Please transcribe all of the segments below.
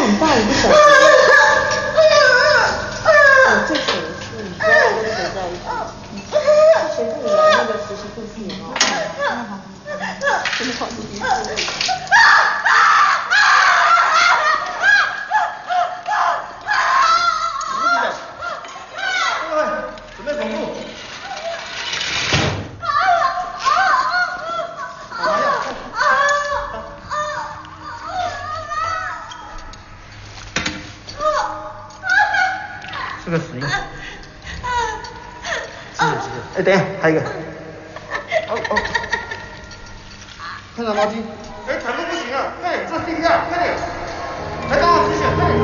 很大一个小时。最蠢的是你不要跟谁在一起，谁跟你玩那个实习故事吗？真的好意思。准备恐怖。是个死婴。哎，等一下，还有一个。看到毛巾。哎，产妇不行了，快点做 CPR，快点！来，帮我止血，快点！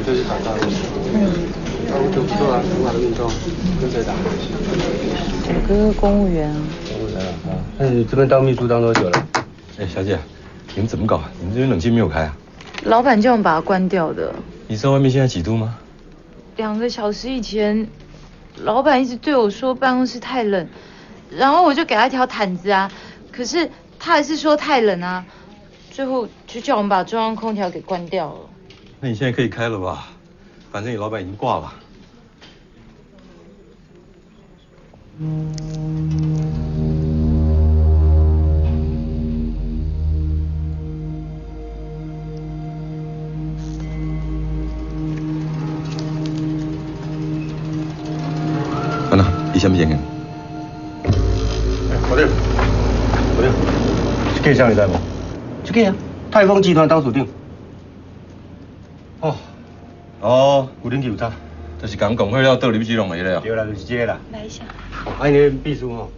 就是打大陆。那我就不做了，很晚的运动，跟谁打？我哥哥公务员啊。公务员啊，那你这边当秘书当多久了？哎，小姐，你们怎么搞？你们这边冷气没有开啊？老板叫我们把它关掉的。你知道外面现在几度吗？2个小时以前，老板一直对我说办公室太冷，然后我就给他一条毯子啊，可是他还是说太冷啊，最后就叫我们把中央空调给关掉了。那你现在可以开了吧？反正你老板已经挂了。安娜，伊什么情形？好的，这个啥你知无？这个啊，泰丰集团董事长。哦，有恁有差。就是讲讲好了，倒入去弄没了。对啦，就是这个啦。来一下。啊，你秘书吼，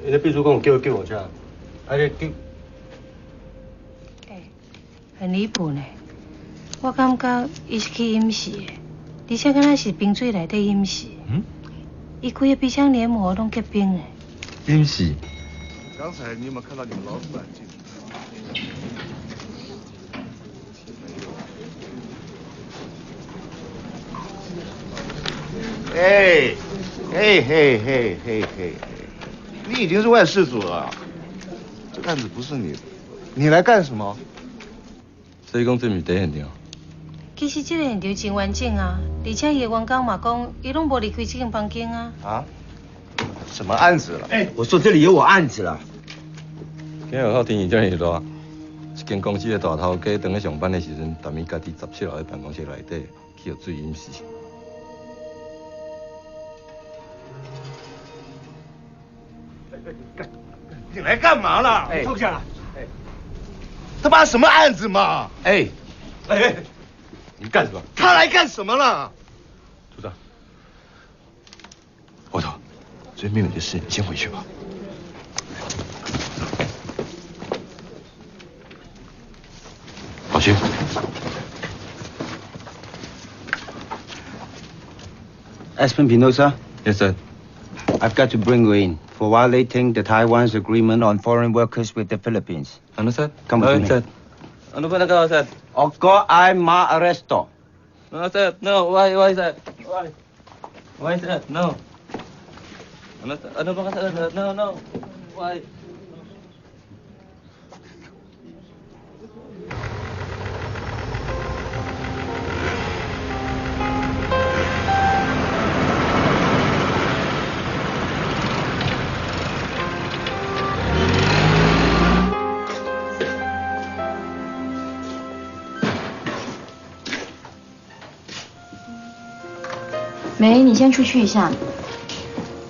你秘书讲叫我这，啊你叫。很离谱呢，我感觉伊是去饮食的，而且敢若是冰水内底饮食。伊规个鼻腔黏膜拢结冰了。饮食。刚才你有没有看到你们老板进去？哎，嘿，你已经是外事组了，这个案子不是你的，你来干什么？所以讲这是第一现场。其实这个现场真完整啊，而且伊个员工嘛讲，伊拢无离开这间房间啊。啊？什么案子了？我说这里有我案子了。今日下天气遮尔热，一间公司的大头家当去上班的时阵，逐暝家己17楼的办公室内底去互水饮食。你来干嘛了？坐下来。他妈什么案子嘛？你干什么？他来干什么了？组长，窝头，这边有件事，你先回去吧。老徐。Aspen Pinoza, Yes, sir. I've got to bring you in for violating the Taiwan's agreement on foreign workers with the Philippines. Ano, sir? Come with me. Sir. Ano ba nagawa, sir? Oko ay ma-arresto. No, sir. No. Why, sir? Why, sir? No. Ano ba ka, sir? No. Why?梅，你先出去一下，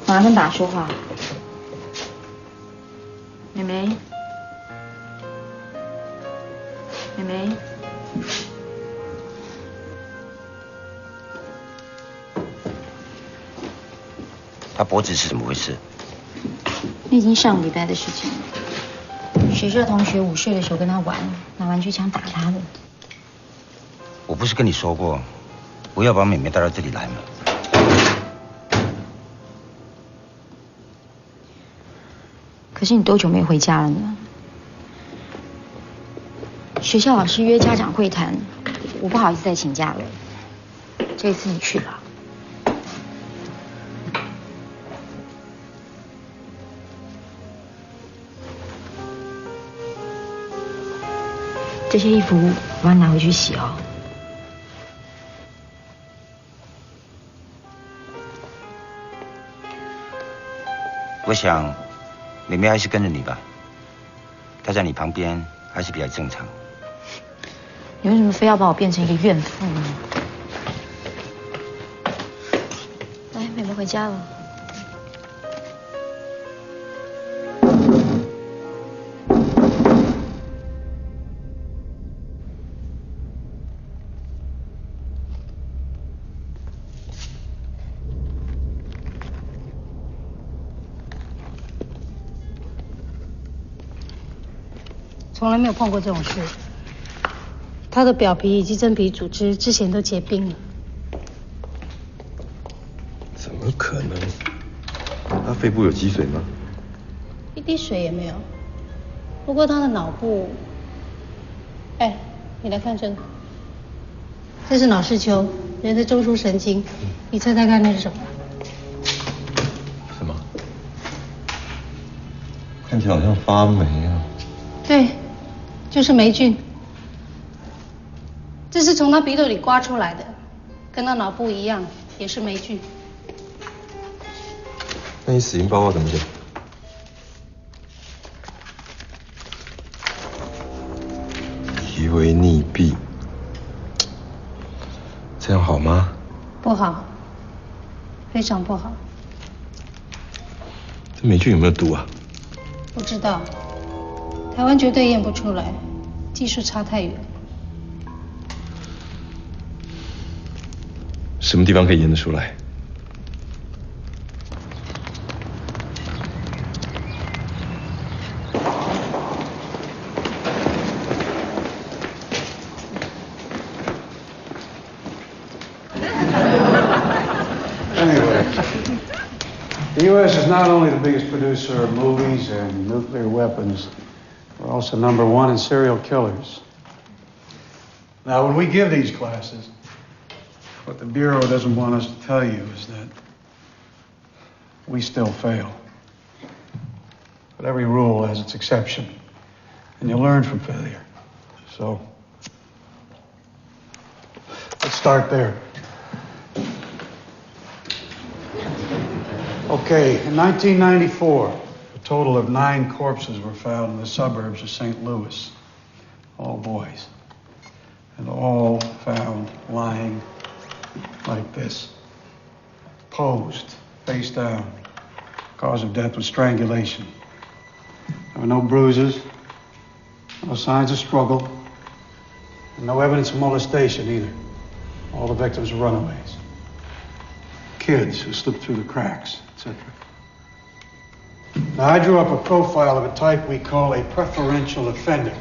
我要跟达说话。梅，他脖子是怎么回事？那已经上个礼拜的事情了。学校同学午睡的时候跟他玩，拿玩具枪打他的。我不是跟你说过，不要把妹妹带到这里来吗？可是你多久没回家了呢？学校老师约家长会谈，我不好意思再请假了。这次你去吧。这些衣服我要拿回去洗哦。我想，妹妹还是跟着你吧。她在你旁边还是比较正常。你为什么非要把我变成一个怨妇呢？来，妹妹回家了。从来没有碰过这种事。他的表皮以及真皮组织之前都结冰了。怎么可能？他肺部有积水吗？一滴水也没有。不过他的脑部，哎，你来看这个，这是脑视丘，人的中枢神经，你猜猜看那是什么？什么？看起来好像发霉啊。对，就是霉菌。这是从他鼻窦里刮出来的，跟他脑部一样，也是霉菌。那你死因报告怎么写？疑为溺毙，这样好吗？不好，非常不好。这霉菌有没有毒啊？不知道，台湾绝对验不出来，技术差太远。什么地方可以验得出来？The U.S. is not only the biggest producer of movies and nuclear weapons, we're also #1 in serial killers. Now, when we give these classes, what the Bureau doesn't want us to tell you is that we still fail. But every rule has its exception, and you learn from failure. So, let's start there. Okay, in 1994, a total of 9 corpses were found in the suburbs of St. Louis, all boys, and all found lying like this, posed, face down. Cause of death was strangulation. There were no bruises, no signs of struggle, and no evidence of molestation either. All the victims were runaways. Kids who slipped through the cracks, etc. Now, I drew up a profile of a type we call a preferential offender.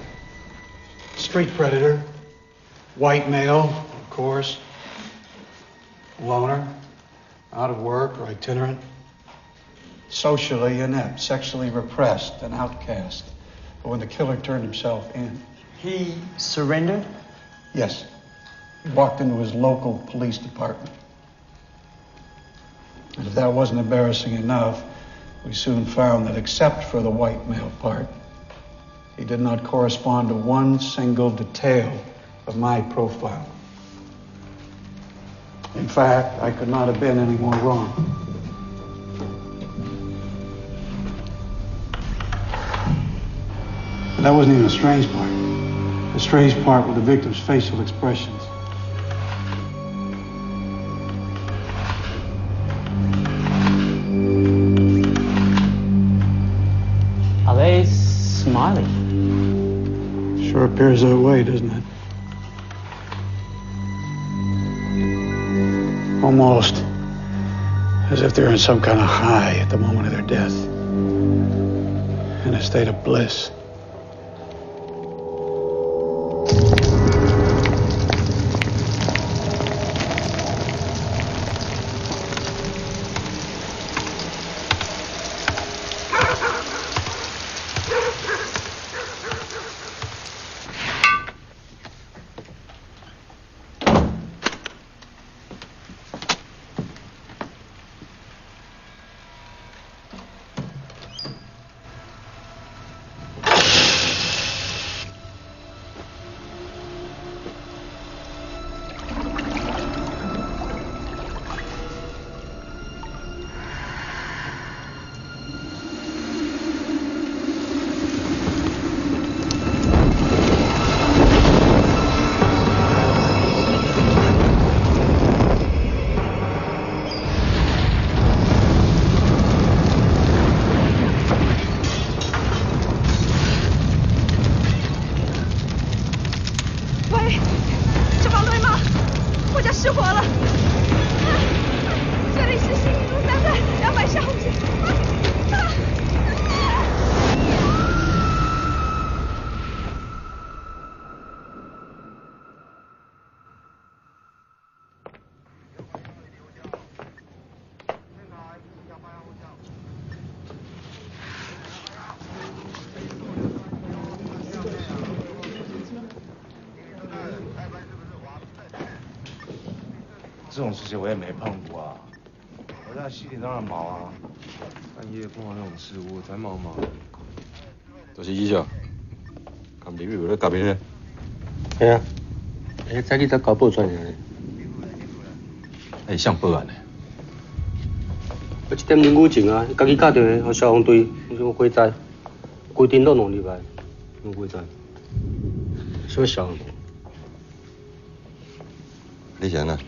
Street predator, white male, of course, loner, out of work or itinerant, socially inept, sexually repressed, an outcast. But when the killer turned himself in... He surrendered? Yes. He walked into his local police department. And if that wasn't embarrassing enough, we soon found that except for the white male part, he did not correspond to one single detail of my profile. In fact, I could not have been any more wrong. But that wasn't even the strange part. The strange part were the victim's facial expressions. Are they smiling? Sure appears that way, doesn't it? Almost as if they're in some kind of high at the moment of their death. In a state of bliss.这种事情我也没碰过啊，我在心里当然毛啊。半夜碰到那种事，我才毛。就是以上，咁你以為咧夾邊咧？係啊，早起才搞報出嚟咧。像報案呢？我1點05前啊，家己打電話，消防隊有火災，規定都弄入來，有火災。什麼消防？你想呢？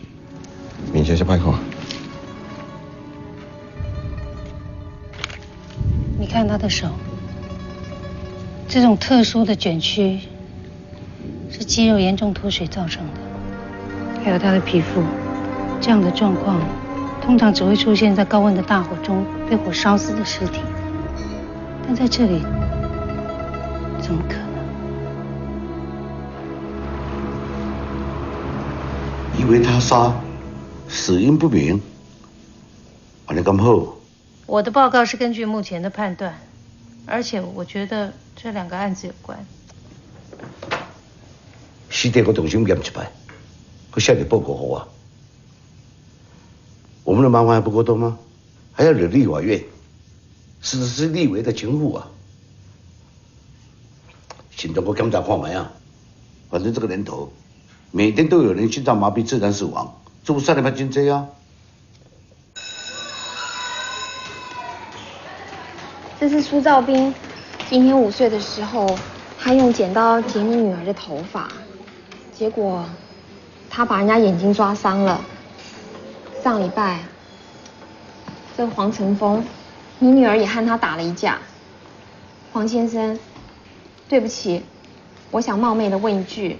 面色是歹看。看他的手，这种特殊的卷曲是肌肉严重脱水造成的。还有他的皮肤，这样的状况通常只会出现在高温的大火中被火烧死的尸体，但在这里怎么可能？因为他杀，死因不明，安尼咁好。我的报告是根据目前的判断，而且我觉得这2个案子有关。尸体我重新验一摆，我写点报告给我。我们的麻烦还不够多吗？还要惹立法院，是立委的情妇啊。心中我检查看卖啊，反正这个年头，每天都有人心脏麻痹自然死亡，这不3年半真多啊。这是苏兆斌，今天5岁的时候，他用剪刀剪你女儿的头发，结果他把人家眼睛抓伤了。上礼拜，这个黄成峰，你女儿也和他打了一架。黄先生，对不起，我想冒昧的问一句，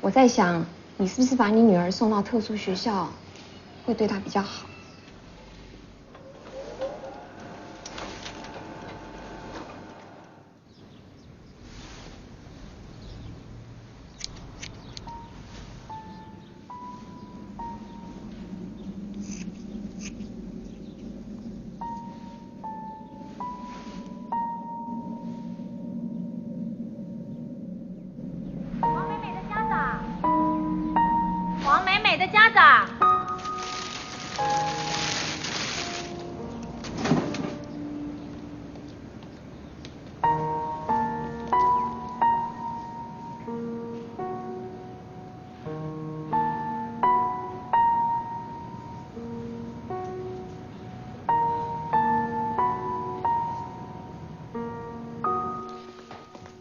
我在想，你是不是把你女儿送到特殊学校，会对她比较好？王美美的家长。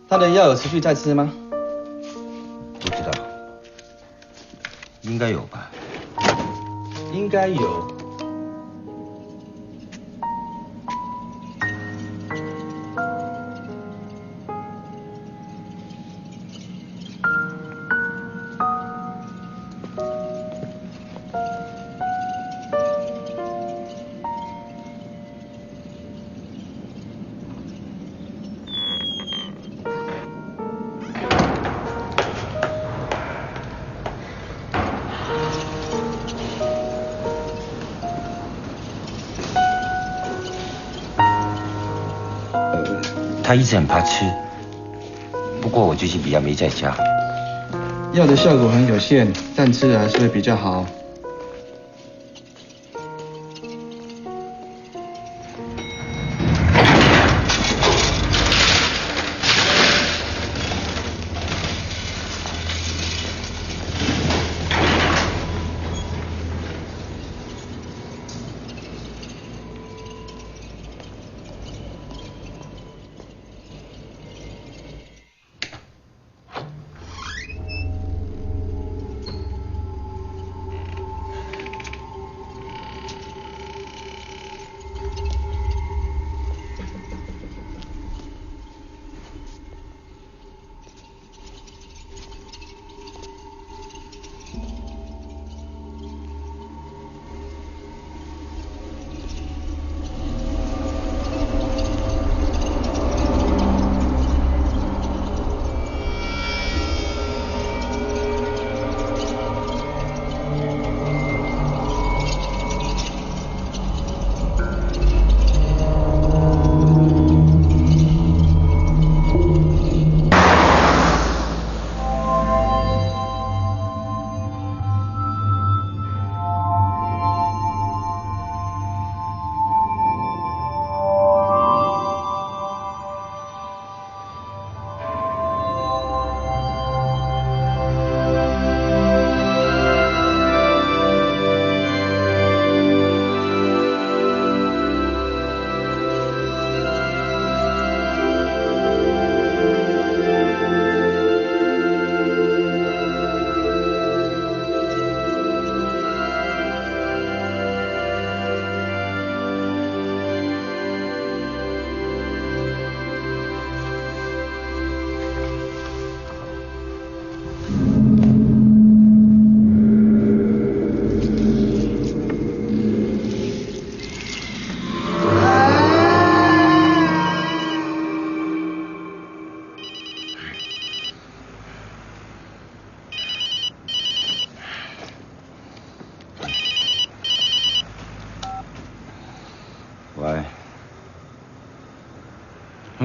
他的药有持续在吃吗？不知道，应该有吧。应该有。他一直很怕吃，不过我最近比较没在家。药的效果很有限，但吃还是会比较好。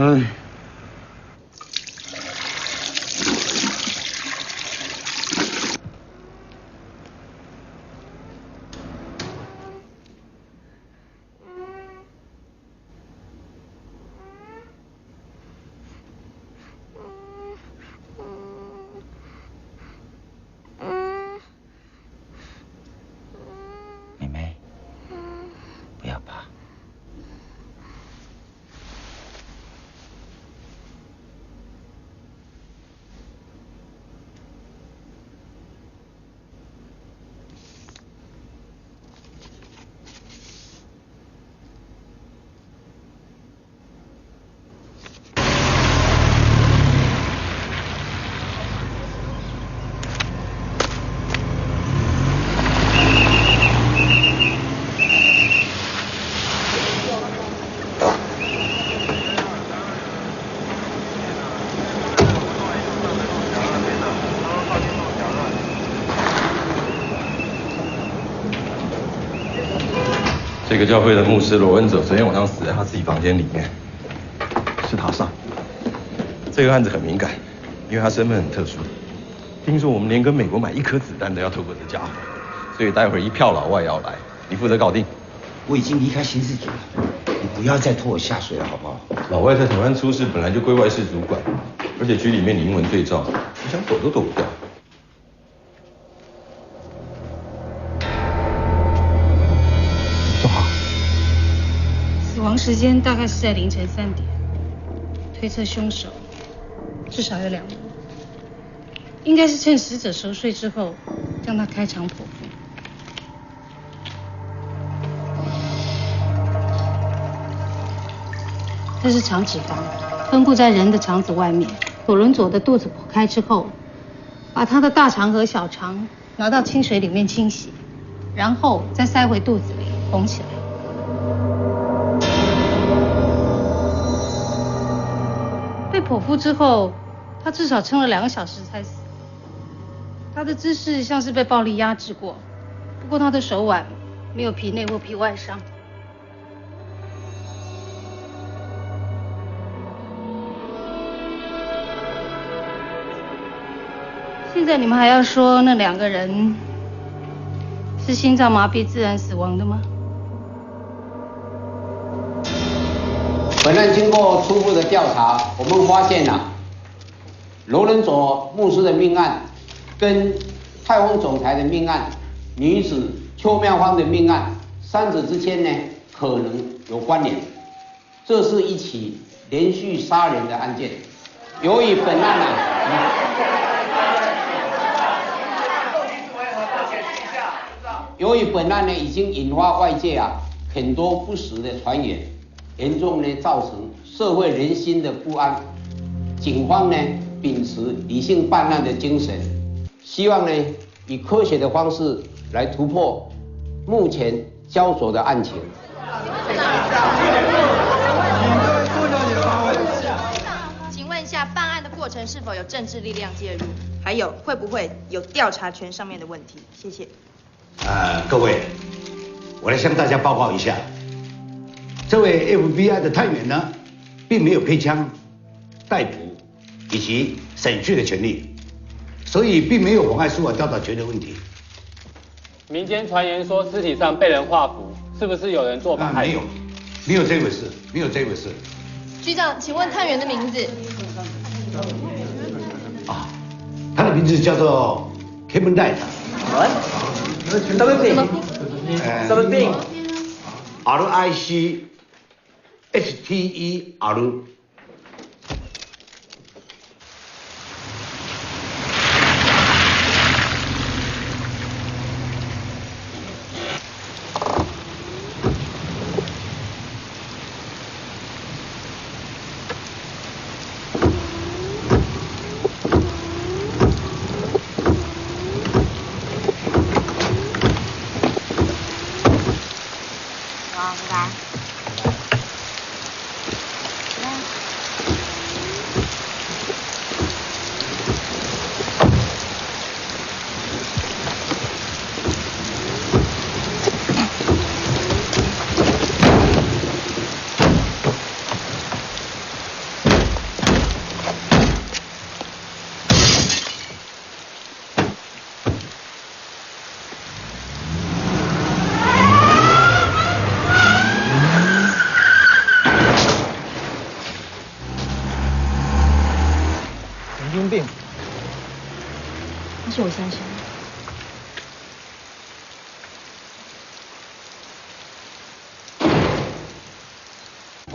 哎。妹妹，不要怕。这个教会的牧师罗恩佐昨天晚上死在他自己房间里面，是他杀。这个案子很敏感，因为他身份很特殊。听说我们连跟美国买1颗子弹都要透过这家伙，所以待会儿一票老外要来，你负责搞定。我已经离开刑事局了，你不要再拖我下水了，好不好？老外在台湾出事本来就归外事主管，而且局里面你英文对照，你想躲都躲不掉。死亡时间大概是在凌晨3点，推测凶手至少有2人，应该是趁死者熟睡之后将他开肠剖腹。这是肠脂肪，分布在人的肠子外面。左伦佐的肚子剖开之后，把他的大肠和小肠拿到清水里面清洗，然后再塞回肚子里缝起来。被剖腹之后，他至少撑了2个小时才死。他的姿势像是被暴力压制过，不过他的手腕没有皮内或皮外伤。现在你们还要说那2个人是心脏麻痹自然死亡的吗？本案经过初步的调查，我们发现罗伦佐牧师的命案跟泰丰总裁的命案、女子邱妙芳的命案3者之间呢可能有关联。这是一起连续杀人的案件。由于本案呢已经引发外界很多不实的传言，严重呢造成社会人心的不安。警方呢秉持理性办案的精神，希望呢以科学的方式来突破目前焦灼的案情。请问一下，办案的过程是否有政治力量介入？还有会不会有调查权上面的问题？谢谢。各位，我来向大家报告一下，这位 FBI 的探员呢，并没有配枪、逮捕以及审讯的权利，所以并没有妨碍司法调查权的问题。民间传言说尸体上被人画符，是不是有人做法？没有，没有这回事，没有这回事。局长，请问探员的名字？他的名字叫做 Kevin Knight。什么病？什么病 ？RICHTER。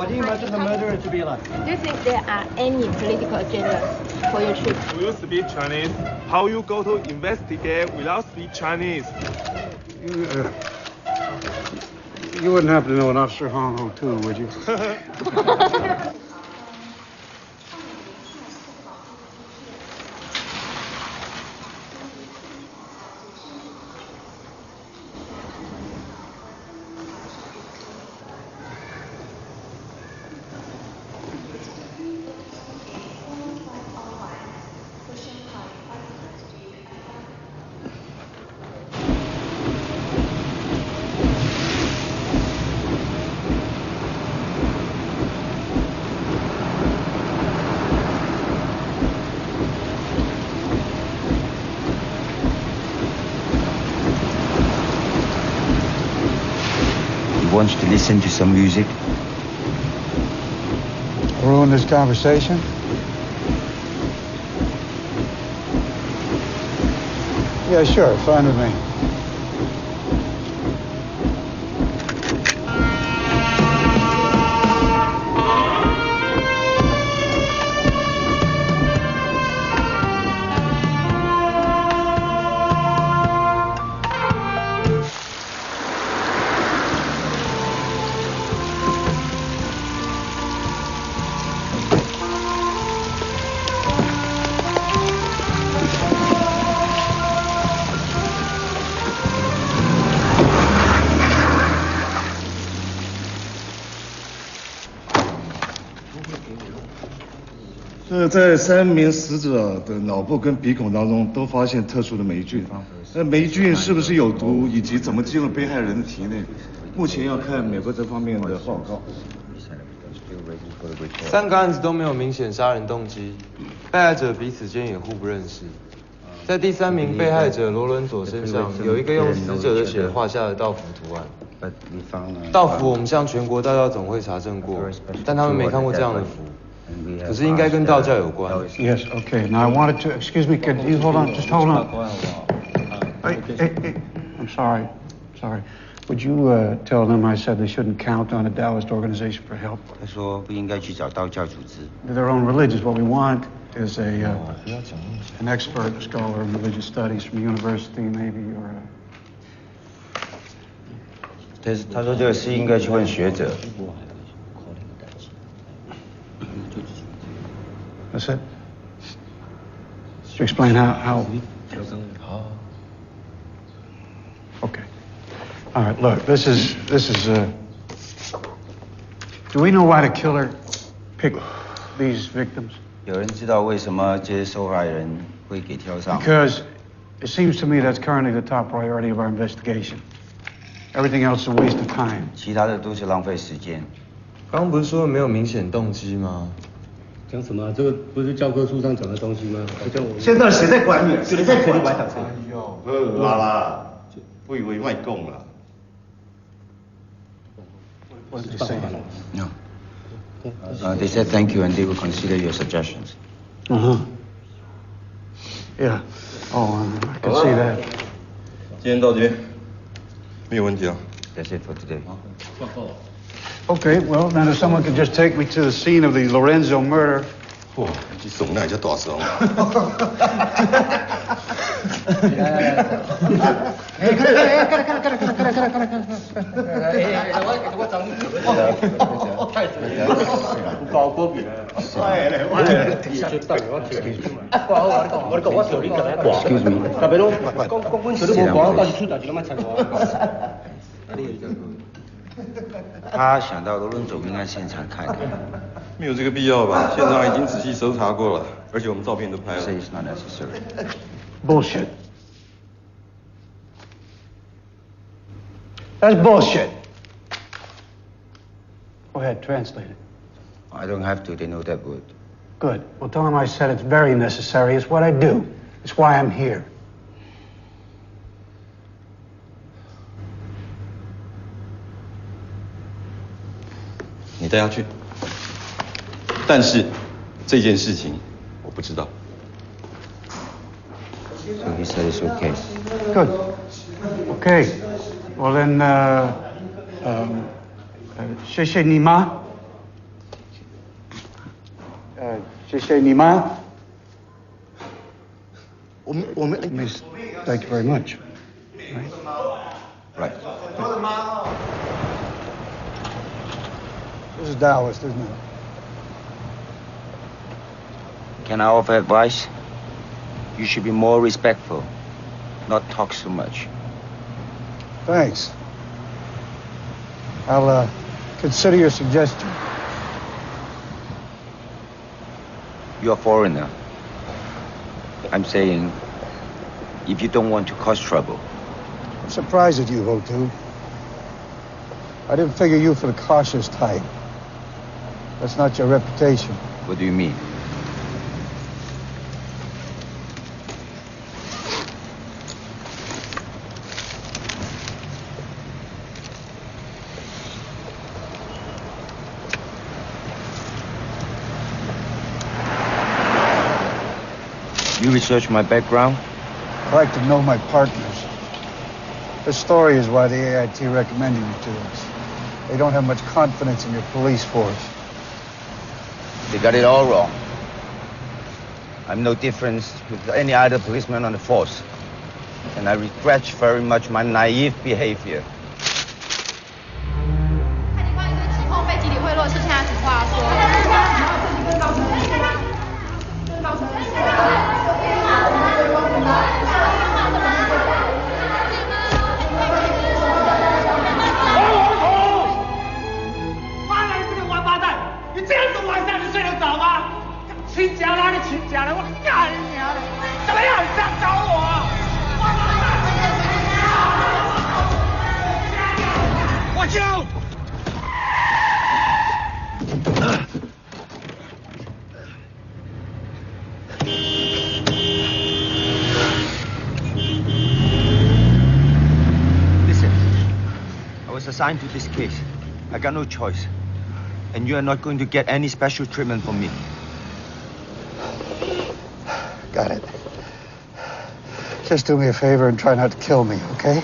What do you imagine the murderer to be like? Do you think there are any political agendas for your trip? Do you speak Chinese? How you go to investigate without speak Chinese? You wouldn't happen to know an Officer Hong Ho too, would you? Want to listen to some music? Ruin this conversation? Yeah, sure. Fine with me.在3名死者的脑部跟鼻孔当中都发现特殊的霉菌，那霉菌是不是有毒，以及怎么进入被害人的体内，目前要看美国这方面的报告。3个案子都没有明显杀人动机，被害者彼此间也互不认识。在第3名被害者罗伦佐身上有一个用死者的血画下的道符图案。道符我们向全国道教总会查证过，但他们没看过这样的符。可是应该跟道教有关。Yes, okay. Now I wanted to, excuse me, could you hold on, just hold on. Hey, I'm sorry. Would you tell them I said they shouldn't count on a Taoist organization for help? 他说不应该去找道教组织。 Their own religions. What we want is an expert scholar in religious studies from a university, maybe, or a... 他说这个事应该去问学者。 That's it? To explain how... Okay. All right, look, this is, do we know why the killer picked these victims? 有人知道为什么这些受害人会给挑上？ Because it seems to me that's currently the top priority of our investigation. Everything else is a waste of time. 其他的都是浪费时间。刚不是说没有明显动机吗？ 讲什么？这个不是教科书上讲的东西吗？现在谁在管你？谁在管你？拉拉，不以为外供了。 What did they say? No. They said thank you and they will consider your suggestions. Yeah. Oh, I can see that. 今天到这边，没有问题啊。 That's it for today. Okay, well, then if someone could just take me to the scene of the Lorenzo murder. 哇，这送那叫大声。Excuse me. 特別咯，講本事都冇講，到時出大事咁樣柒我。 他想到罗伦佐命案现场看看。没有这个必要吧？现场已经仔细搜查过了，而且我们照片都拍了。 Say it's not necessary. Bullshit. That's bullshit. Go ahead, translate it. I don't have to. They know that word. Good. Well, tell them I said it's very necessary. It's what I do. It's why I'm here. 你带他去，但是这件事情我不知道。 So he said it's okay. Good. Okay. Well then, 谢谢你妈。谢谢你吗？我们 Miss, thank you very much. Right. This is Taoist, isn't it? Can I offer advice? You should be more respectful, not talk so much. Thanks. I'll consider your suggestion. You're a foreigner. I'm saying, if you don't want to cause trouble. I'm surprised at you, Hotu. I didn't figure you for the cautious type. That's not your reputation. What do you mean? You research my background? I like to know my partners. This story is why the AIT recommended you to us. They don't have much confidence in your police force. They got it all wrong. I'm no different with any other policeman on the force. And I regret very much my naive behavior. 看你关于对指控被集体贿赂事情的情况说。亲家啦，你亲家了，我干你娘的！怎么样，你这样搞我？我就。Listen, I was assigned to this case. I got no choice. And you are not going to get any special treatment from me. Got it. Just do me a favor and try not to kill me, okay?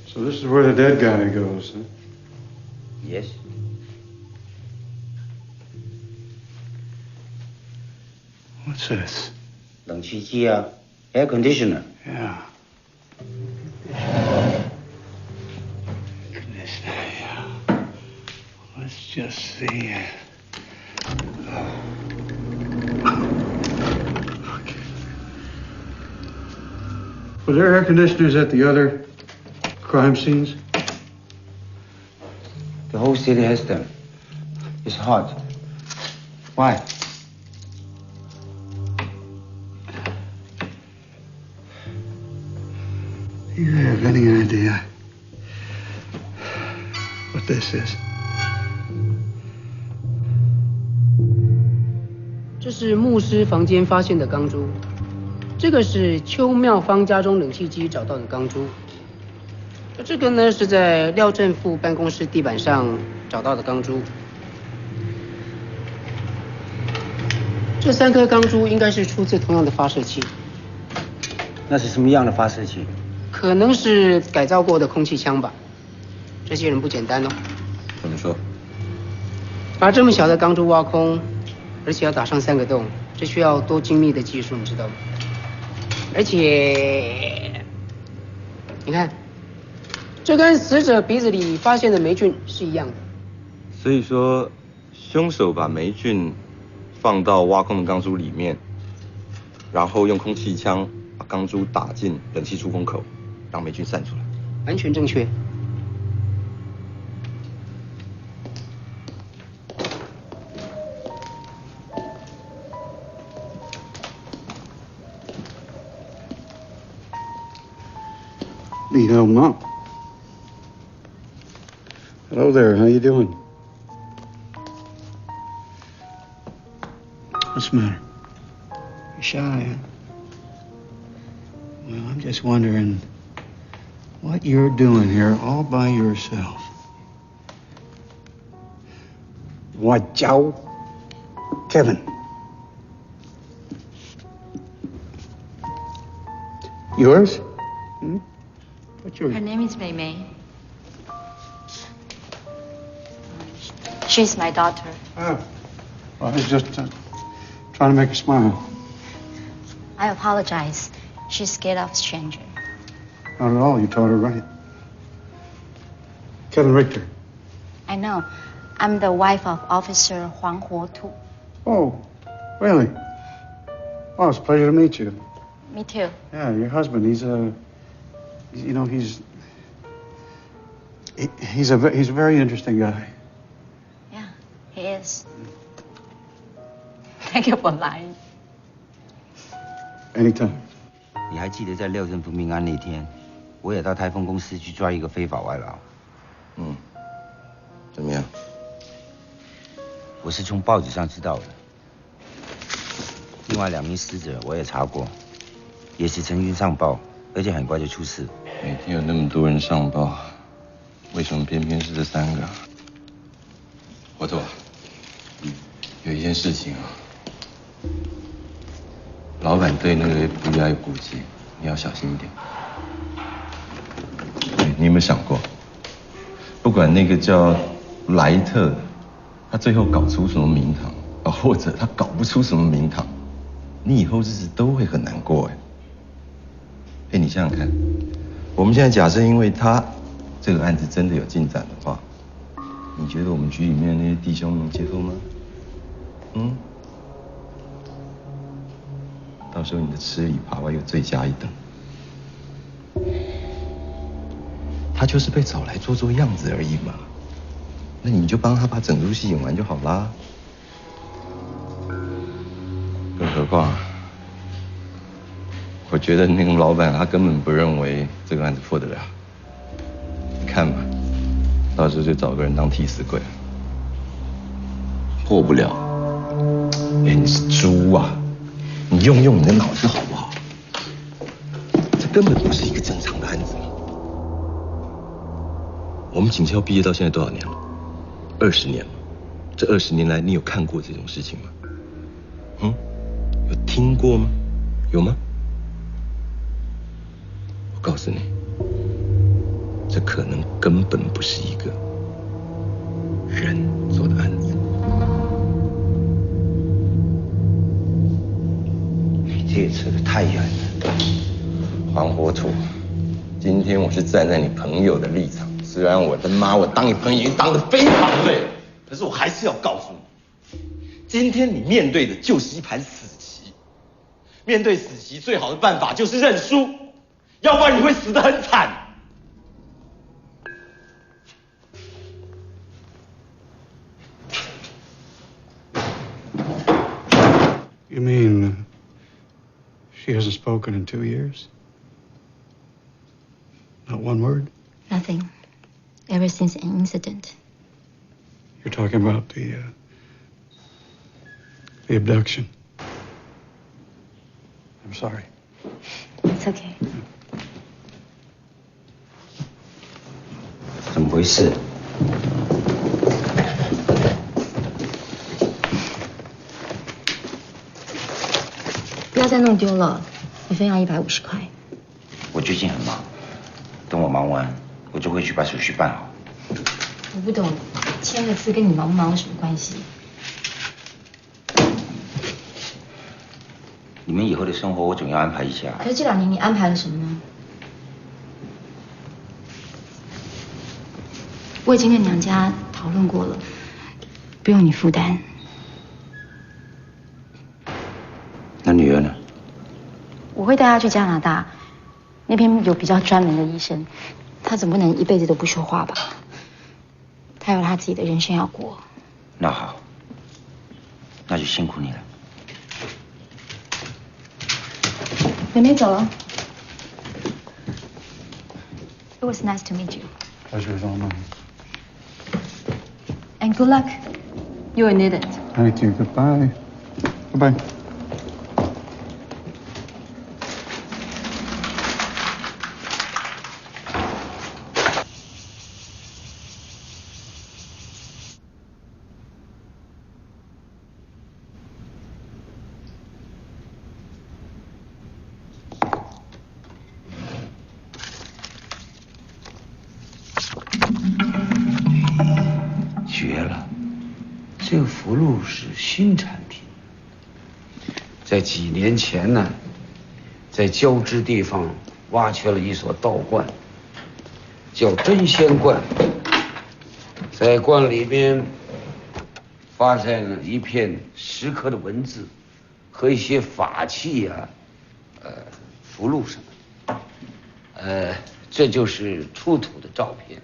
So this is where the dead guy goes, huh? Yes. What's this? 冷气机啊 ，air conditioner. Yeah. Conditioner, yeah. Let's just see. Okay. Were there air conditioners at the other crime scenes? The whole city has them. It's hot. Why? Do you have any idea what this is? 这是牧师房间发现的钢珠，这个是邱妙芳家中冷气机找到的钢珠，这个呢是在廖正富办公室地板上找到的钢珠。这3颗钢珠应该是出自同样的发射器。那是什么样的发射器？可能是改造过的空气枪吧。这些人不简单哦。怎么说？把这么小的钢珠挖空，而且要打上3个洞，这需要多精密的技术，你知道吗？而且，你看，这跟死者鼻子里发现的霉菌是一样的。所以说，凶手把霉菌放到挖空的钢珠里面，然后用空气枪把钢珠打进冷气出风口，让霉菌散出来。完全正确。Ni hao ma. Hello there, how you doing? What's the matter? You shy, huh? Well, I'm just wondering what you're doing here all by yourself. What, Joe? Kevin. Yours? Hmm? What's yours? Her name is Mei Mei. She's my daughter. Oh. Well, I was just trying to make her smile. I apologize. She's scared of stranger. Not at all. You taught her right. Kevin Richter. I know. I'm the wife of Officer Huang Huotu. Oh, really? Oh, it's a pleasure to meet you. Me too. Yeah, your husband. He's a very interesting guy. Yeah, he is. Thank you for lying. Anytime. 你还记得在廖振福命案那天，我也到台风公司去抓一个非法外劳。嗯，怎么样？我是从报纸上知道的。另外2名死者我也查过，也是曾经上报，而且很快就出事。每天有那么多人上报，为什么偏偏是这3个？我错。有一件事情啊，老板对那个 FBI 有顾忌，你要小心一点。你有没有想过，不管那个叫莱特的，他最后搞出什么名堂啊，或者他搞不出什么名堂，你以后日子都会很难过哎。哎，你想想看，我们现在假设因为他这个案子真的有进展的话，你觉得我们局里面那些弟兄能接受吗？嗯？到时候你的吃里扒外又罪加一等。他就是被找来做样子而已嘛，那你就帮他把整出戏演完就好啦。更何况，我觉得那个老板他根本不认为这个案子破得了。你看嘛，到时候就找个人当替死鬼，破不了。哎，你是猪啊！你用你的脑子好不好？这根本不是一个正常的案子嘛。我们警校毕业到现在多少年了？20年了。这20年来，你有看过这种事情吗？嗯？有听过吗？有吗？我告诉你，这可能根本不是一个人做的案子。你这也扯得太远了。黄火土，今天我是站在你朋友的立场。虽然我的妈，我当你朋友已经当得非常累了，可是我还是要告诉你，今天你面对的就是一盘死棋。面对死棋，最好的办法就是认输，要不然你会死得很惨。You mean she hasn't spoken in 2 years? Not one word? Nothing. Ever since an incident. You're talking about the abduction. I'm sorry. It's okay. 怎么回事？不要再弄丢了，一份要150块。我最近很忙，等我忙完，我就会去把手续办好。我不懂，签个字跟你忙不忙有什么关系？你们以后的生活我总要安排一下。可是这2年你安排了什么呢？我已经跟娘家讨论过了，不用你负担。那女儿呢？我会带她去加拿大，那边有比较专门的医生，她总不能一辈子都不说话吧？她有她自己的人生要过。那好，那就辛苦你了。妹妹走了。It was nice to meet you. Pleasure is all mine. And good luck. You'll need it. Thank you. Goodbye. Goodbye. 是新产品。在几年前呢，在交织地方挖掘了一所道观，叫真仙观。在观里边发现了一片石刻的文字和一些法器啊，符箓什么的，这就是出土的照片。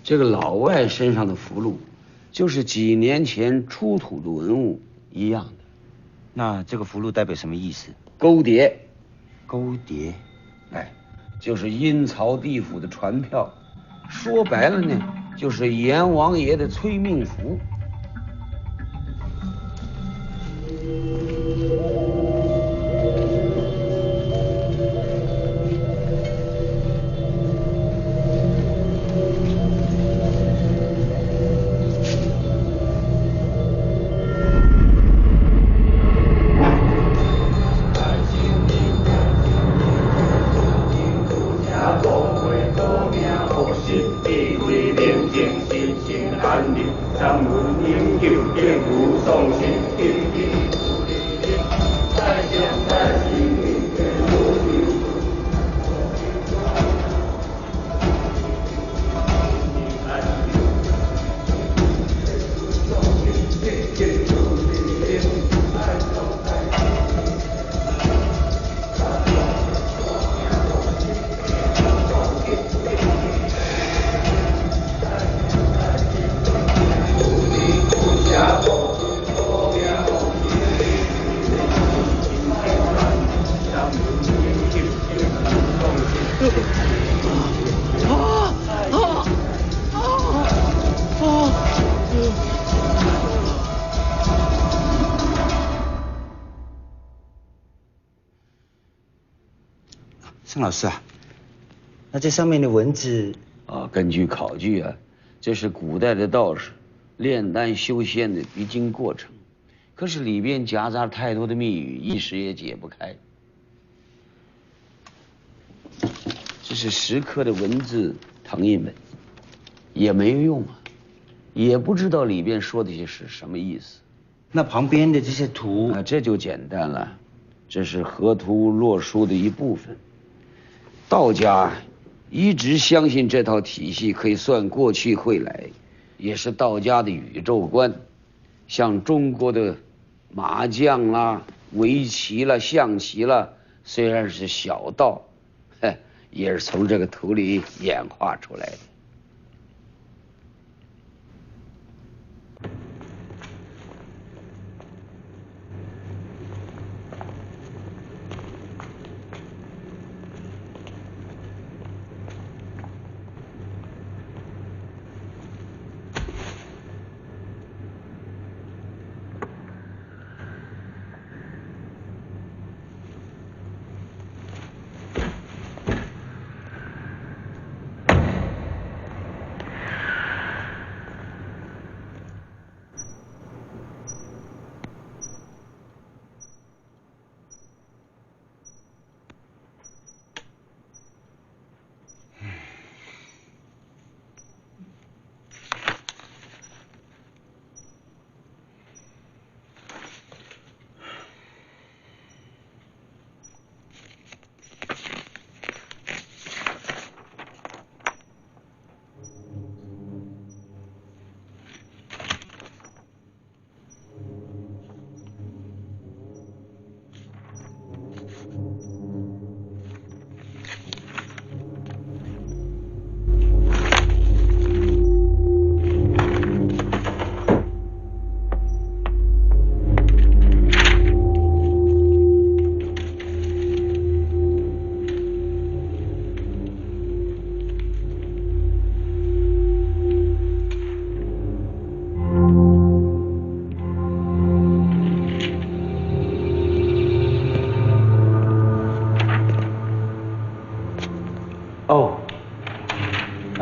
这个老外身上的符箓，就是几年前出土的文物一样的。那这个符箓代表什么意思？勾碟，勾碟，哎，就是阴曹地府的传票。说白了呢，就是阎王爷的催命符。盛老师啊，那这上面的文字啊，根据考据啊，这是古代的道士炼丹修仙的必经过程，可是里边夹杂太多的密语，一时也解不开。这是石刻的文字誊印本，也没有用啊，也不知道里边说的是什么意思。那旁边的这些图啊，这就简单了，这是河图洛书的一部分。道家一直相信这套体系可以算过去未来，也是道家的宇宙观。像中国的麻将啦、围棋啦、象棋啦，虽然是小道，也是从这个图里演化出来的。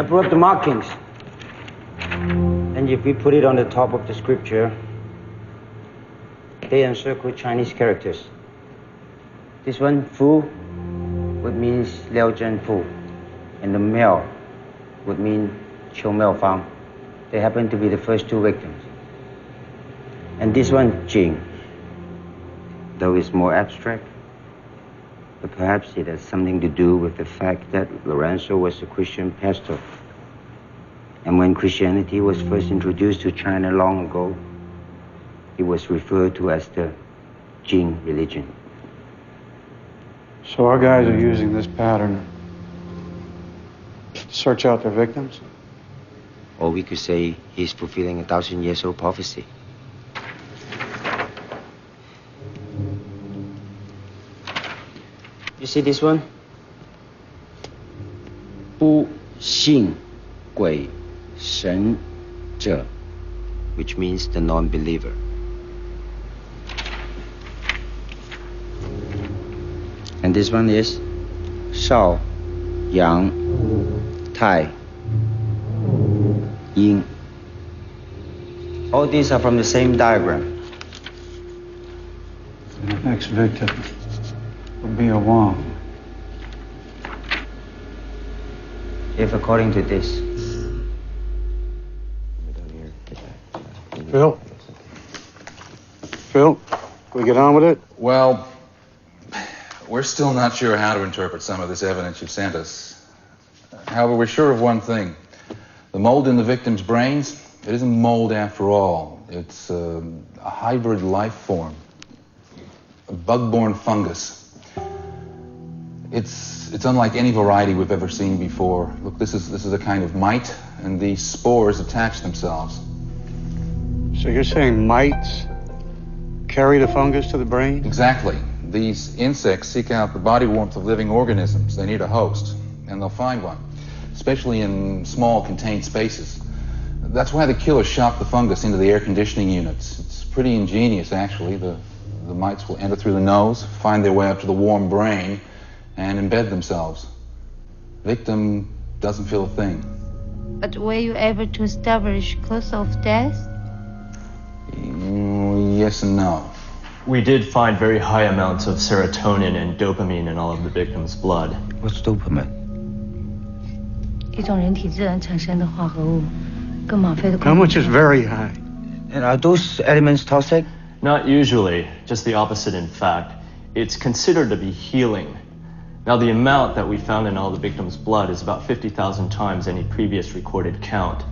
brought the markings. And if we put it on the top of the scripture, they encircle Chinese characters. This one, Fu, would mean Liao Zhenfu, and the Miao would mean Qiu Miaofang. They happen to be the first two victims. And this one, Jing, though it's more abstract, but perhaps it has something to do with the fact that Lorenzo was a Christian pastor. And when Christianity was first introduced to China long ago, it was referred to as the Jing religion. So our guys are using this pattern to search out their victims? Or we could say he's fulfilling a 1,000-year-old prophecy. You see this one? 不信鬼神者, which means the non-believer. And this one is 少阳太阴. All these are from the same diagram. The next victim would be a Wang. If according to this. Phil? Phil, can we get on with it? Well, we're still not sure how to interpret some of this evidence you've sent us. However, we're sure of one thing. The mold in the victim's brains, it isn't mold after all. It's a hybrid life form, a bug-borne fungus. It's unlike any variety we've ever seen before. Look, this is a kind of mite, and these spores attach themselves. So you're saying mites carry the fungus to the brain? Exactly. These insects seek out the body warmth of living organisms. They need a host, and they'll find one, especially in small contained spaces. That's why the killer shot the fungus into the air conditioning units. It's pretty ingenious, actually. The mites will enter through the nose, find their way up to the warm brain, and embed themselves. Victim doesn't feel a thing. But were you able to establish cause of death? Yes and no. We did find very high amounts of serotonin and dopamine in all of the victims' blood. What's dopamine? 一种人体自然产生的化合物，跟吗啡的。How much is very high? And are those elements toxic? Not usually, just the opposite in fact. It's considered to be healing. Now the amount that we found in all the victims' blood is about 50,000 times any previous recorded count.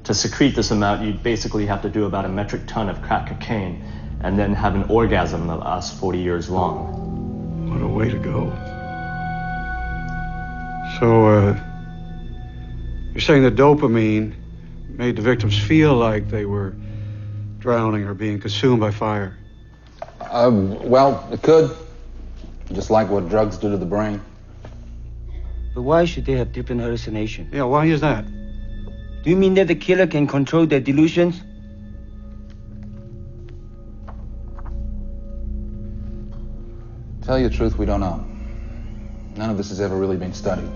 To secrete this amount, you'd basically have to do about a metric ton of crack cocaine and then have an orgasm that lasts 40 years long. What a way to go. So, you're saying the dopamine made the victims feel like they were drowning or being consumed by fire? Well, it could. Just like what drugs do to the brain. But why should they have different hallucinations? Yeah, why is that? Do you mean that the killer can control their delusions? Tell you the truth, we don't know. None of this has ever really been studied.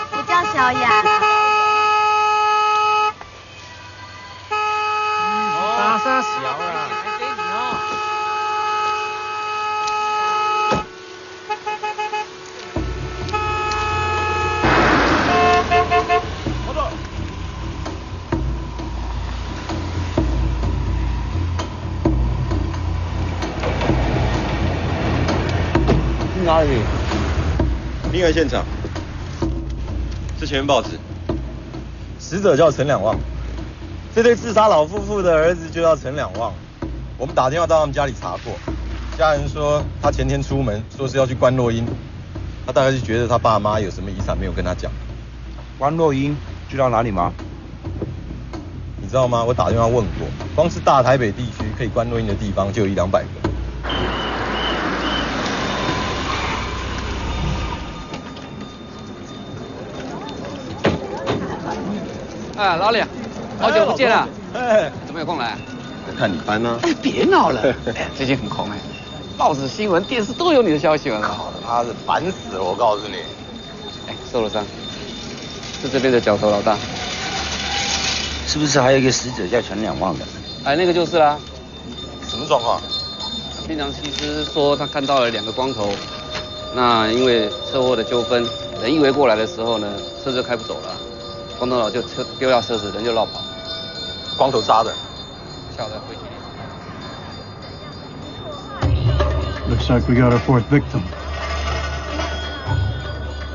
我叫小雅。大声小啊！去哪里？命案现场。之前报纸死者叫陈两旺，这对自杀老夫妇的儿子就叫陈两旺。我们打电话到他们家里查过，家人说他前天出门，说是要去关落音，他大概是觉得他爸妈有什么遗产没有跟他讲。关落音知道哪里吗？你知道吗？我打电话问过，光是大台北地区可以关落音的地方就有100-200个。啊，老李，好久不见了。哎，怎么有空来？看你班呢。哎，别闹了。哎，最近很红哎，报纸、新闻、电视都有你的消息了。他是烦死了，我告诉你。哎，受了伤，是这边的角头老大。是不是还有一个死者叫陈两旺的？哎，那个就是啦。什么状况？殡葬西施说他看到了2个光头，那因为车祸的纠纷，人一围过来的时候呢，车就开不走了。光头佬就丢掉车子，人就绕跑。光头杀的。晓得回去。Looks like we got our 4th victim.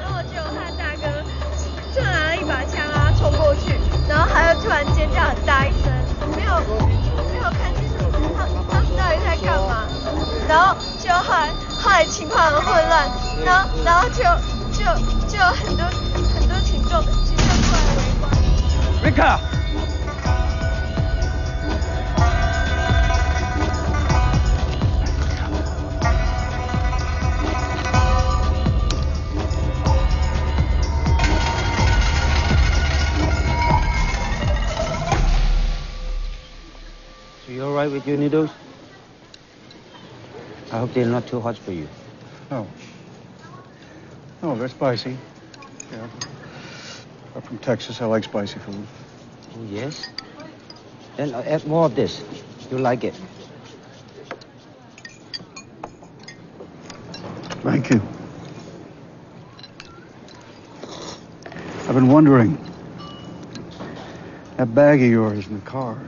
然后就有他大哥突然拿了一把枪啊冲过去，然后他就突然尖叫很大一声，没有看清楚他当时到底在干嘛，然后就后来情况很混乱，然后就有很多群众过来围观。Rika。So you all right with your noodles? I hope they're not too hot for you. No. No, they're spicy. Yeah. I'm from Texas. I like spicy food. Oh, yes? Then I'll add more of this. You'll like it. Thank you. I've been wondering, that bag of yours in the car,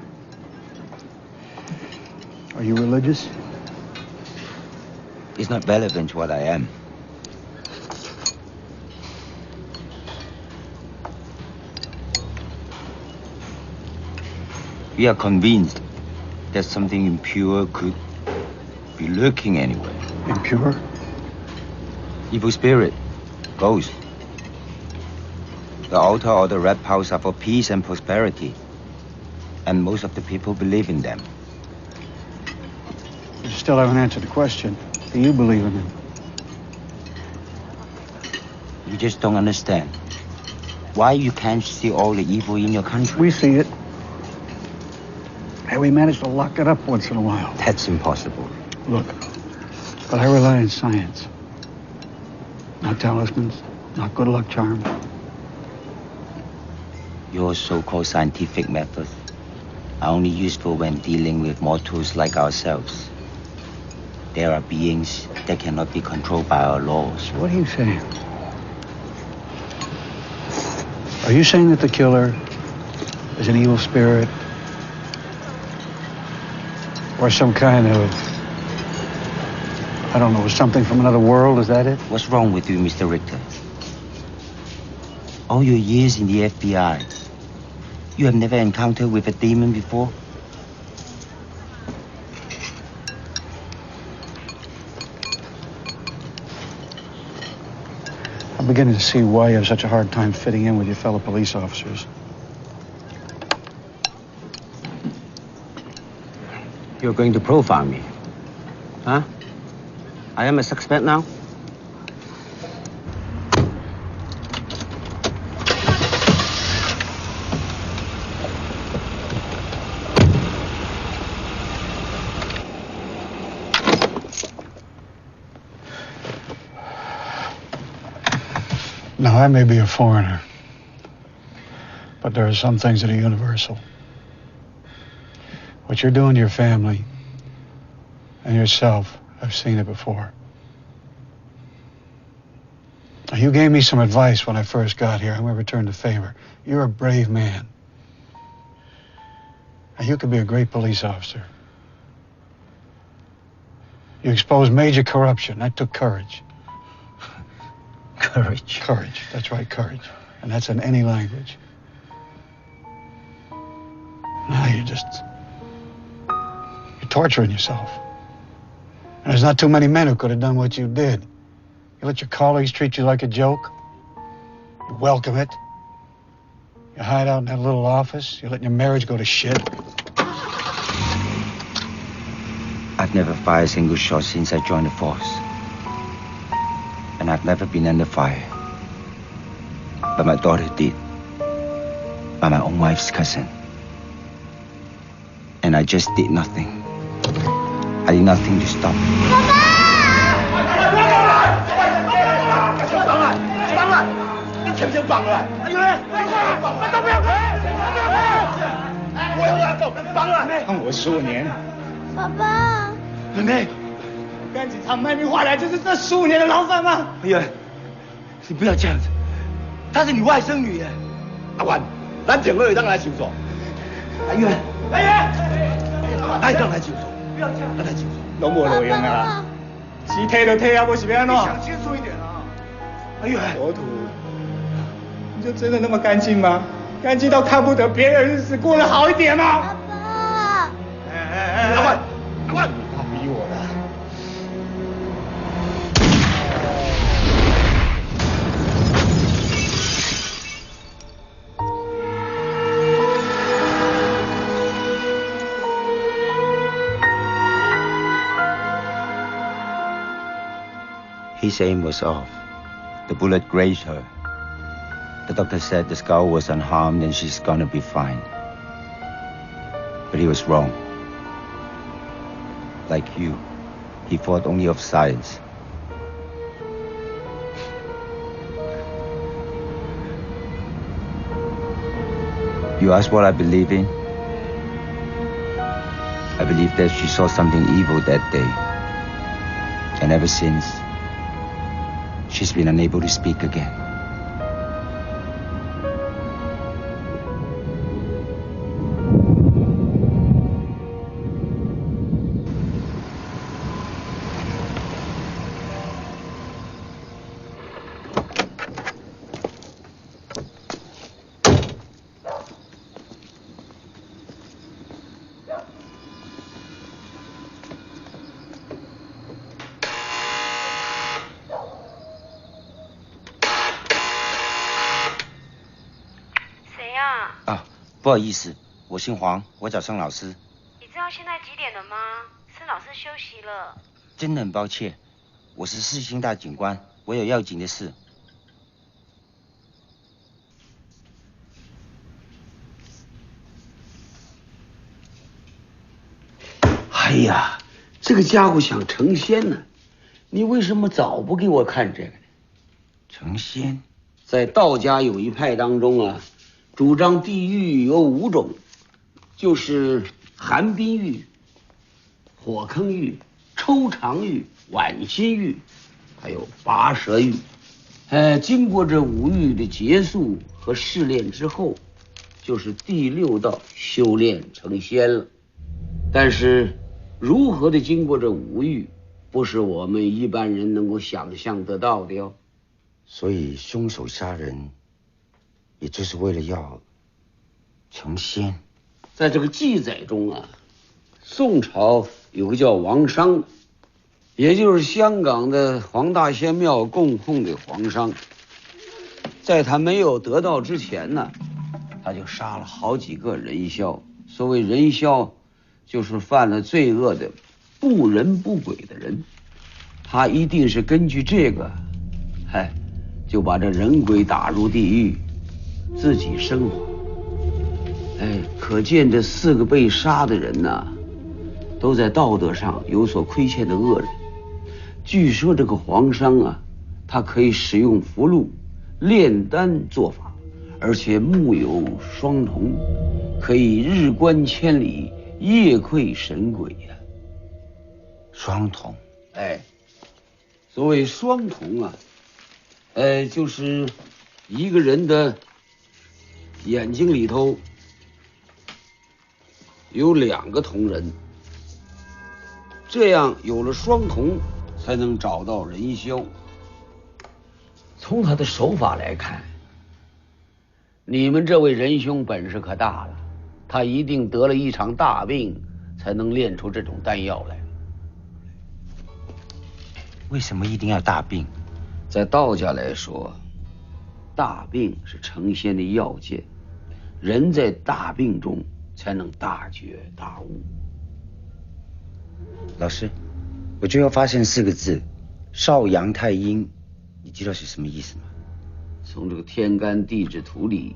are you religious? It's not relevant to what I am. We are convinced that something impure could be lurking anywhere. Impure? Evil spirit, ghost. The altar or the red house are for peace and prosperity. And most of the people believe in them. You still haven't answered the question. Do you believe in them? You just don't understand. Why you can't see all the evil in your country? We see it. And we manage to lock it up once in a while. That's impossible. Look, but I rely on science. Not talismans, not good luck charms. Your so-called scientific methods are only useful when dealing with mortals like ourselves. There are beings that cannot be controlled by our laws. What are you saying? Are you saying that the killer is an evil spirit? Or some kind of, I don't know, something from another world, is that it? What's wrong with you, Mr. Richter? All your years in the FBI, you have never encountered with a demon before? I'm beginning to see why you have such a hard time fitting in with your fellow police officers. You're going to profile me, huh? I am a suspect now? Now, I may be a foreigner, but there are some things that are universal. What you're doing to your family and yourself, I've seen it before. Now, you gave me some advice when I first got here. I'm going to return the favor. You're a brave man. Now, you could be a great police officer. You exposed major corruption. That took courage. Courage? Courage. That's right, courage. And that's in any language. You're torturing yourself. And there's not too many men who could have done what you did. You let your colleagues treat you like a joke. You welcome it. You hide out in that little office. You're letting your marriage go to shit. I've never fired a single shot since I joined the force. And I've never been under fire. But my daughter did. By my own wife's cousin. And I just did nothing. I did nothing to stop it.判我15年。爸爸。妹妹，干警察卖命换来就是这15年的牢饭吗？哎呀，你不要这样子，她是你外甥女耶。阿元，咱平儿会当来求助。阿元，阿元，咱当来求助。不要这样，咱来求助。拢无路用啊！钱退就退啊，不是要安怎？你想清楚一点啊！哎呦，国土，你就真的那么干净吗？干净到看不得别人日子过得好一点吗？爸爸。阿元，阿元，他逼我的。His aim was off. The bullet grazed her. The doctor said the skull was unharmed and she's gonna be fine. But he was wrong. Like you, he thought only of science. You ask what I believe in? I believe that she saw something evil that day. And ever since, she's been unable to speak again.啊，不好意思，我姓黄，我找盛老师。你知道现在几点了吗？盛老师休息了。真的很抱歉，我是4星大警官，我有要紧的事。哎呀，这个家伙想成仙呢，你为什么早不给我看这个呢？成仙，在道家有一派当中啊，主张地狱有5种，就是寒冰狱、火坑狱、抽肠狱、剜心狱，还有拔舌狱。经过这5狱的结束和试炼之后，就是第6道修炼成仙了。但是如何的经过这5狱，不是我们一般人能够想象得到的哟。所以凶手杀人，也就是为了要成仙。在这个记载中啊，宋朝有个叫王商的，也就是香港的黄大仙庙供奉的黄商，在他没有得道之前呢，他就杀了好几个人枭。所谓人枭，就是犯了罪恶的不人不鬼的人。他一定是根据这个，就把这人鬼打入地狱，自己升华。可见这4个被杀的人呢，都在道德上有所亏欠的恶人。据说这个黄商啊，他可以使用符箓、炼丹做法，而且目有双瞳，可以日观千里，夜窥神鬼呀。双瞳，所谓双瞳啊，就是一个人的眼睛里头有2个瞳仁，这样有了双瞳，才能找到人枭。从他的手法来看，你们这位仁兄本事可大了，他一定得了一场大病，才能炼出这种丹药来。为什么一定要大病？在道家来说，大病是成仙的要件，人在大病中才能大觉大悟。老师，我就要发现4个字：少阳太阴。你知道是什么意思吗？从这个天干地支图里，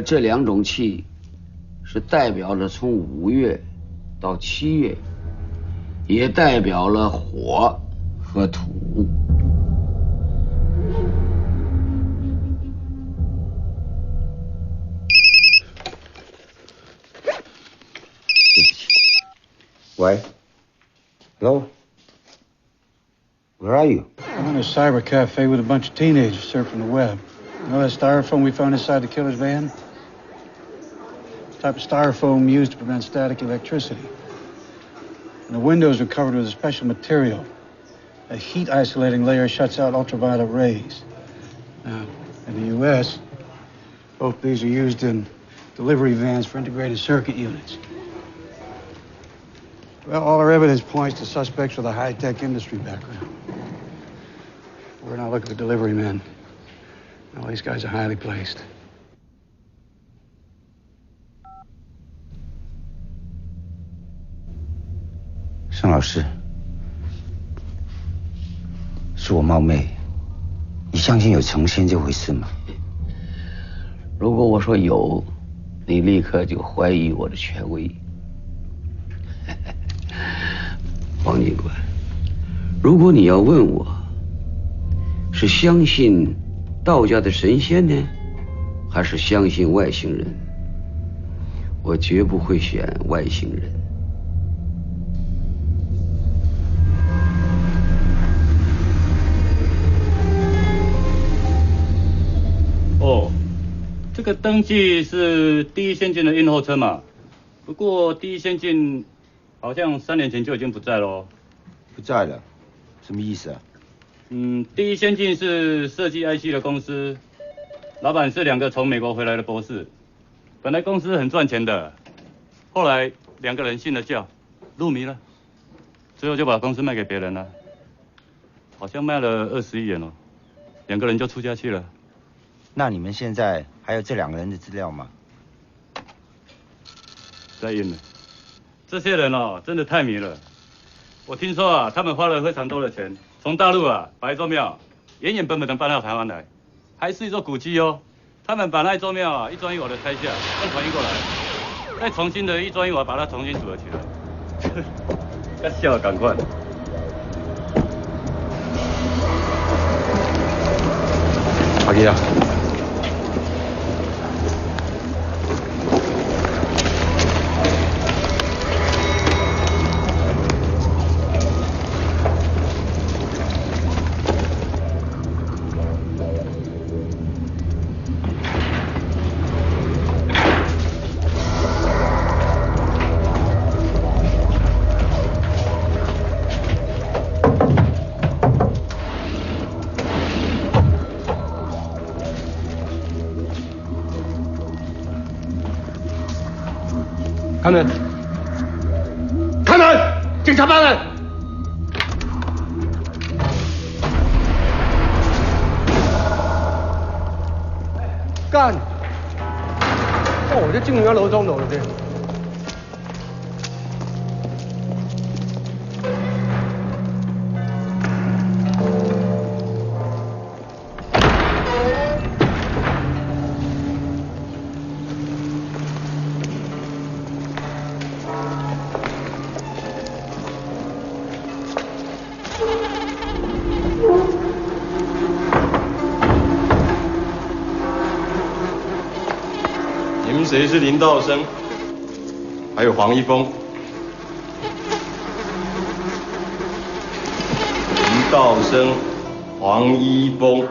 这2种气是代表了从5月到7月，也代表了火和土。对不起。喂 ，Hello， Where are you? I'm in a cyber cafe with a bunch of teenagers surfing the web. You know that styrofoam we found inside the killer's van? Type of styrofoam used to prevent static electricity. And the windows are covered with a special material. A heat-isolating layer shuts out ultraviolet rays. Now, in the U.S., both these are used in delivery vans for integrated circuit units. Well, all our evidence points to suspects with a high-tech industry background. We're now looking for delivery men. All these guys are highly placed. 尚老师，是我冒昧，你相信有成仙这回事吗？如果我说有，你立刻就怀疑我的权威。王警官，如果你要问我，是相信道家的神仙呢，还是相信外星人？我绝不会选外星人。哦，这个登记是第一仙境的运货车嘛？不过第一仙境好像3年前就已经不在喽。不在了，什么意思啊？第一仙境是设计 IC 的公司，老板是2个从美国回来的博士。本来公司很赚钱的，后来2个人信了教，入迷了，最后就把公司卖给别人了，好像卖了20亿元哦，2个人就出家去了。那你们现在还有这2个人的资料吗？在印了，这些人哦，真的太迷了。我听说啊，他们花了非常多的钱，从大陆啊把一座庙原原本本的搬到台湾来，还是一座古迹哦。他们把那座庙啊一砖一瓦的拆下，再传运过来，再重新的一砖一瓦把它重新组合起来。要笑，赶快！阿基啊！开门！开门！警察办案！干！哦，我就进人家楼中楼了这。谁是林道生？还有黄一峰。林道生、黄一峰。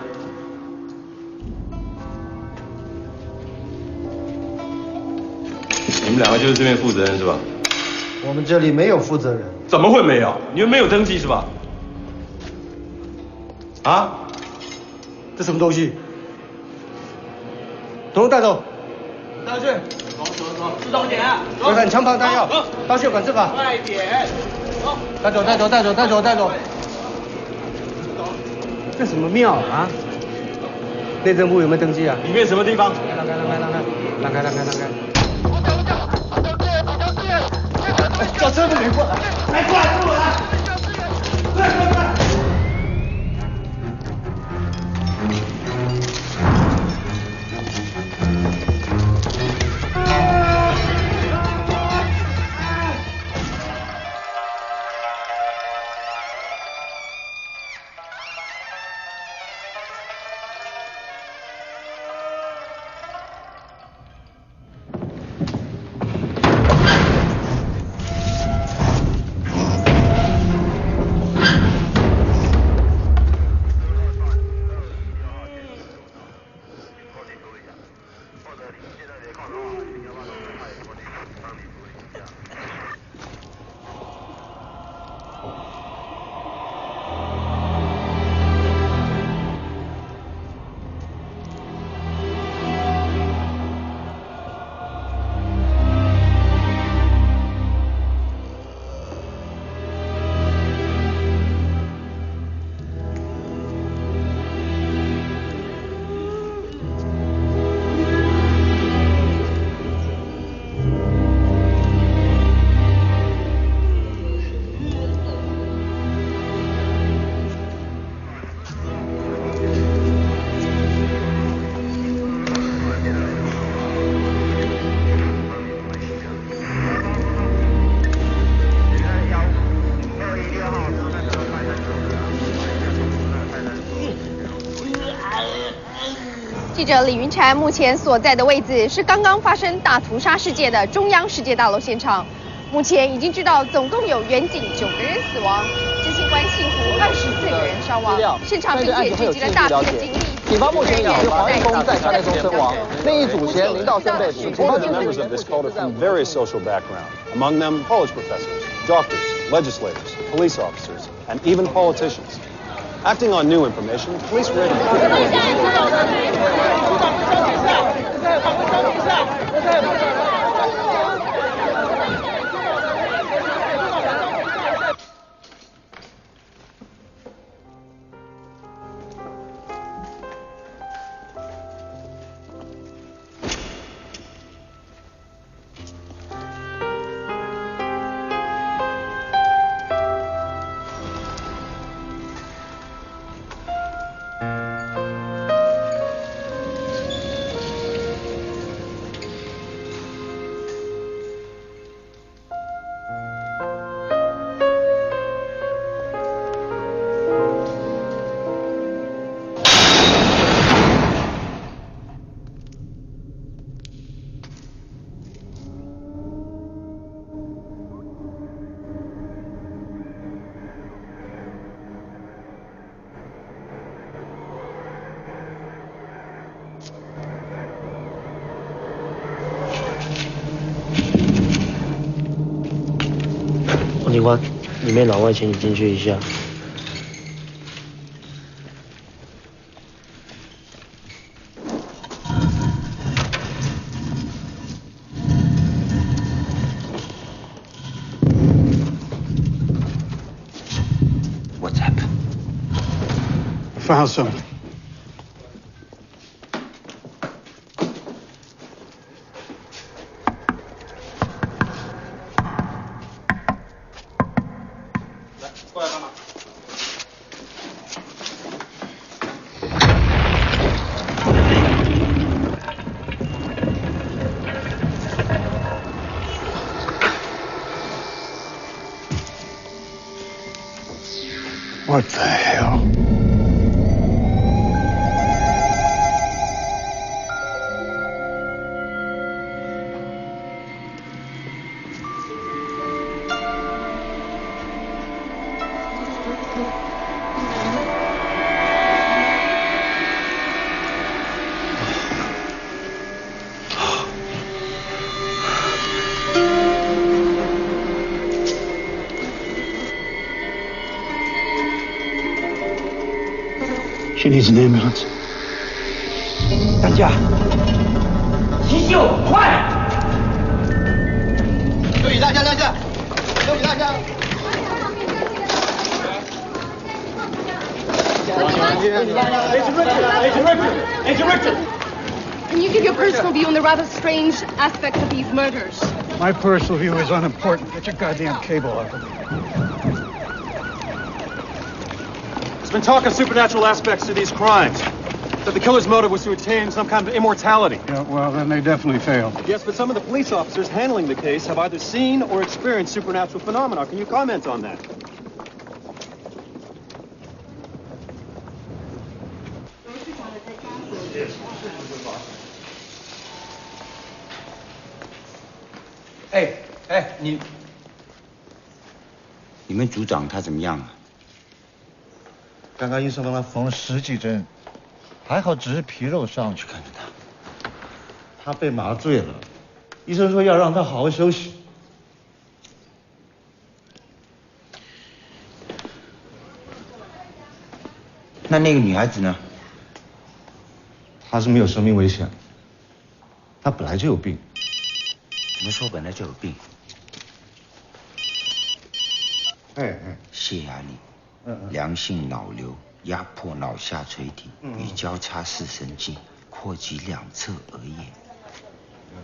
你们2个就是这边负责人是吧？我们这里没有负责人。怎么会没有？你们没有登记是吧？啊？这什么东西？统统带走！带去。走，自动点。规范枪炮弹药，刀械管制法。快点。走。带走。这什么庙啊？内政部有没有登记啊？里面什么地方？让开。叫车子没过来，来过来，跟我来。快！记者李云婵目前所在的位置是刚刚发生大屠杀事件的中央世界大楼现场。目前已经知道总共有远警9个人死亡，执行官幸福24个人伤亡。现场并且聚集了大批的警力。警方目前以黄一峰在枪战中身亡，另一组前领导生被捕。Members of this cult are from various social backgrounds. Among them, college professors, doctors, legislators, police officers, and even politicians. Acting on new information, police were able to... 王警官，里面老外请你进去一下。What's happened? I found something. What the hell? She needs an ambulance. 担架，急救，快！休息大家，休息大家。Agent Richard! Can you give your personal view on the rather strange aspects of these murders? My personal view is unimportant. Get your goddamn cable off of me. There's been talk of supernatural aspects to these crimes. That the killer's motive was to attain some kind of immortality. Yeah, well, then they definitely failed. Yes, but some of the police officers handling the case have either seen or experienced supernatural phenomena. Can you comment on that?你们组长他怎么样啊？刚刚医生帮他缝了10几针，还好只是皮肉伤。去看着他，他被麻醉了，医生说要让他好好休息。那个女孩子呢？她是没有生命危险，她本来就有病。怎么说本来就有病？血压力，良性脑瘤，压迫脑下垂体与交叉视神经，扩及两侧额叶，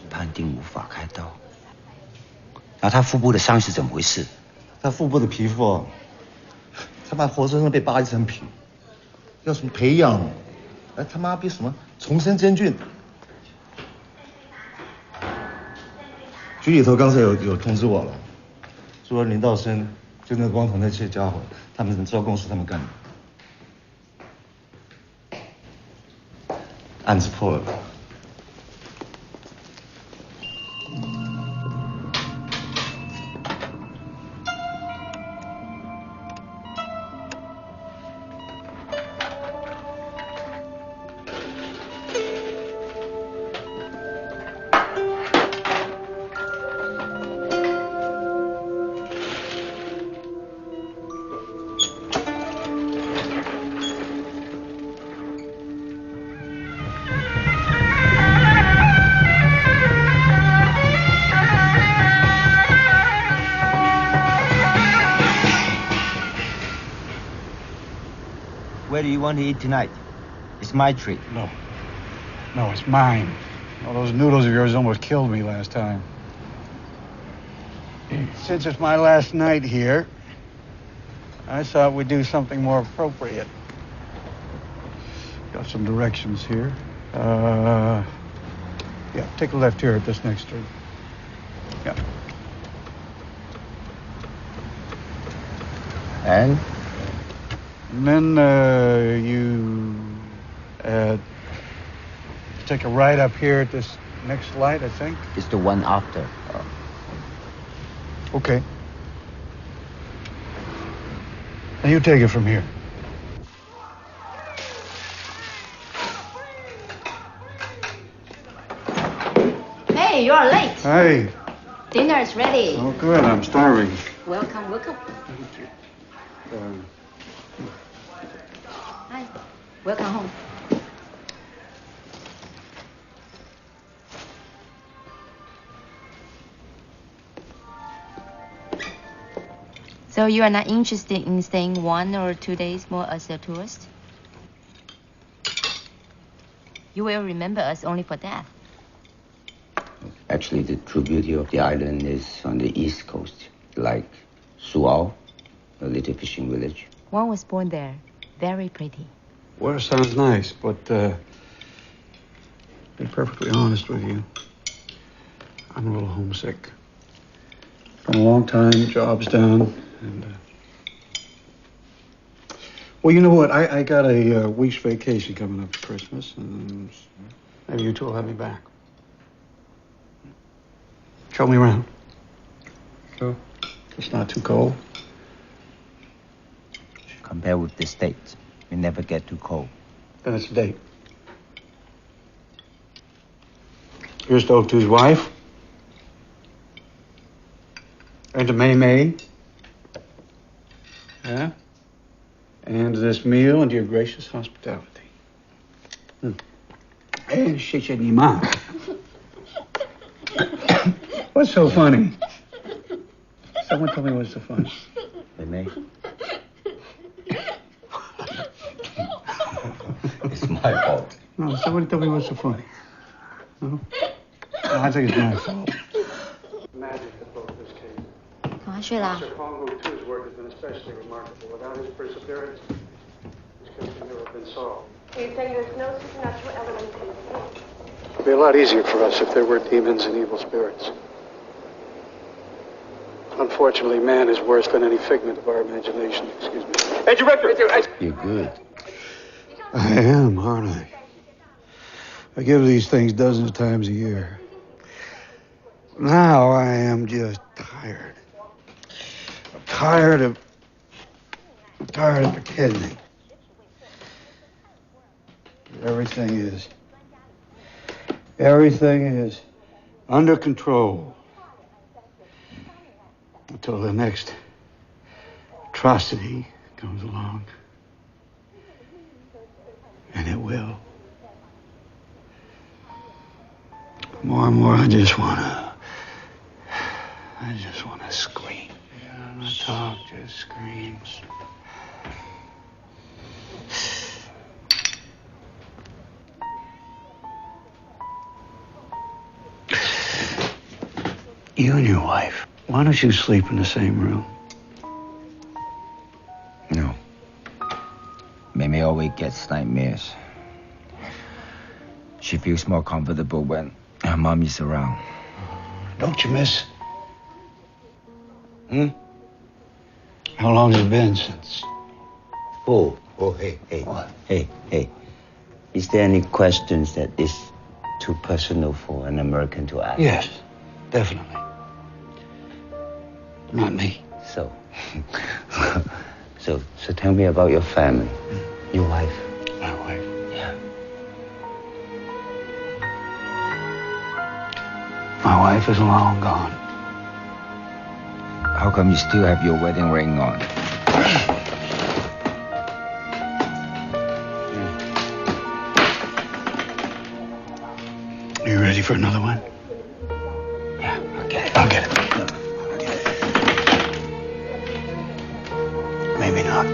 判定无法开刀。那他腹部的伤是怎么回事？他腹部的皮肤，他妈活生生被扒一层皮，要什么培养？哎，他妈逼什么重生真菌？局里头刚才有通知我了，说林道生就那个光头那些家伙，他们招供是他们干的，案子破了。Where do you want to eat tonight? It's my treat. No, it's mine. All those noodles of yours almost killed me last time. Since it's my last night here, I thought we'd do something more appropriate. Got some directions here. Yeah, take a left here at this next street. Yeah. And then you take a right up here at this next light, I think. It's the one after. Okay. And you take it from here. Hey, you are late. Hey. Dinner is ready. Oh, good. I'm starving. Welcome. Hi. Welcome home. So you are not interested in staying 1 or 2 days more as a tourist? You will remember us only for that. Actually, the true beauty of the island is on the east coast, like Suao, a little fishing village. One was born there. Very pretty. Well, sounds nice, but to be perfectly honest with you, I'm a little homesick. Been a long time, job's down, and well, you know what? I got a week's vacation coming up for Christmas, and maybe you two will have me back. Show me around. So it's not too cold. Compared with the States, we never get too cold. Then it's a date. Here's to Oak Two's wife. And to May May. Yeah? And to this meal and to your gracious hospitality. And 谢谢你妈. What's so funny? Someone tell me what's so funny. Renee? It's my fault. No, somebody tell me what's so funny. No? I think it's my fault. Magic that broke this case. 赶快睡啦。 Mr. Kong Wu-Tu's work has been especially remarkable. Without his perseverance, this case would never have been solved. So you're saying there's no supernatural element in this case? It'd be a lot easier for us if there were demons and evil spirits. Unfortunately, man is worse than any figment of our imagination. Excuse me. Hey, Director! You're good. I am, aren't I? I give these things dozens of times a year. Now I am just tired. I'm tired of pretending. Everything is under control until the next atrocity comes along. And it will. More and more, I just wanna scream. Yeah, not talk, just scream. You and your wife, why don't you sleep in the same room? No. Mimi always gets nightmares. She feels more comfortable when her mom is around. Don't you miss? How long has it been since? Hey. What? Hey. Is there any questions that is too personal for an American to ask? Yes, definitely. Not me. So tell me about your family. Your wife. My wife? Yeah. My wife is long gone. How come you still have your wedding ring on? Are you ready for another one? Yeah, I'll get it. Maybe not.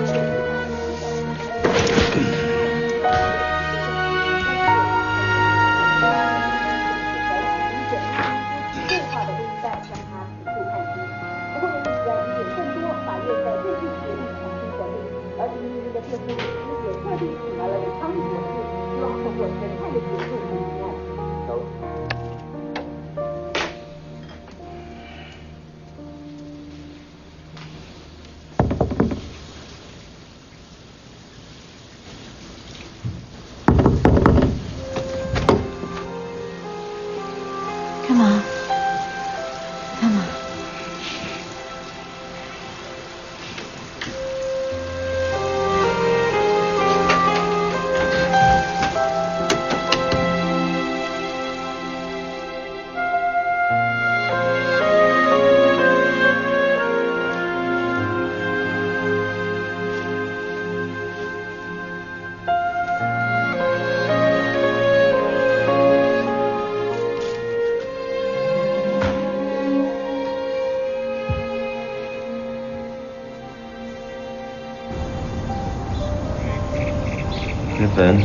Ben,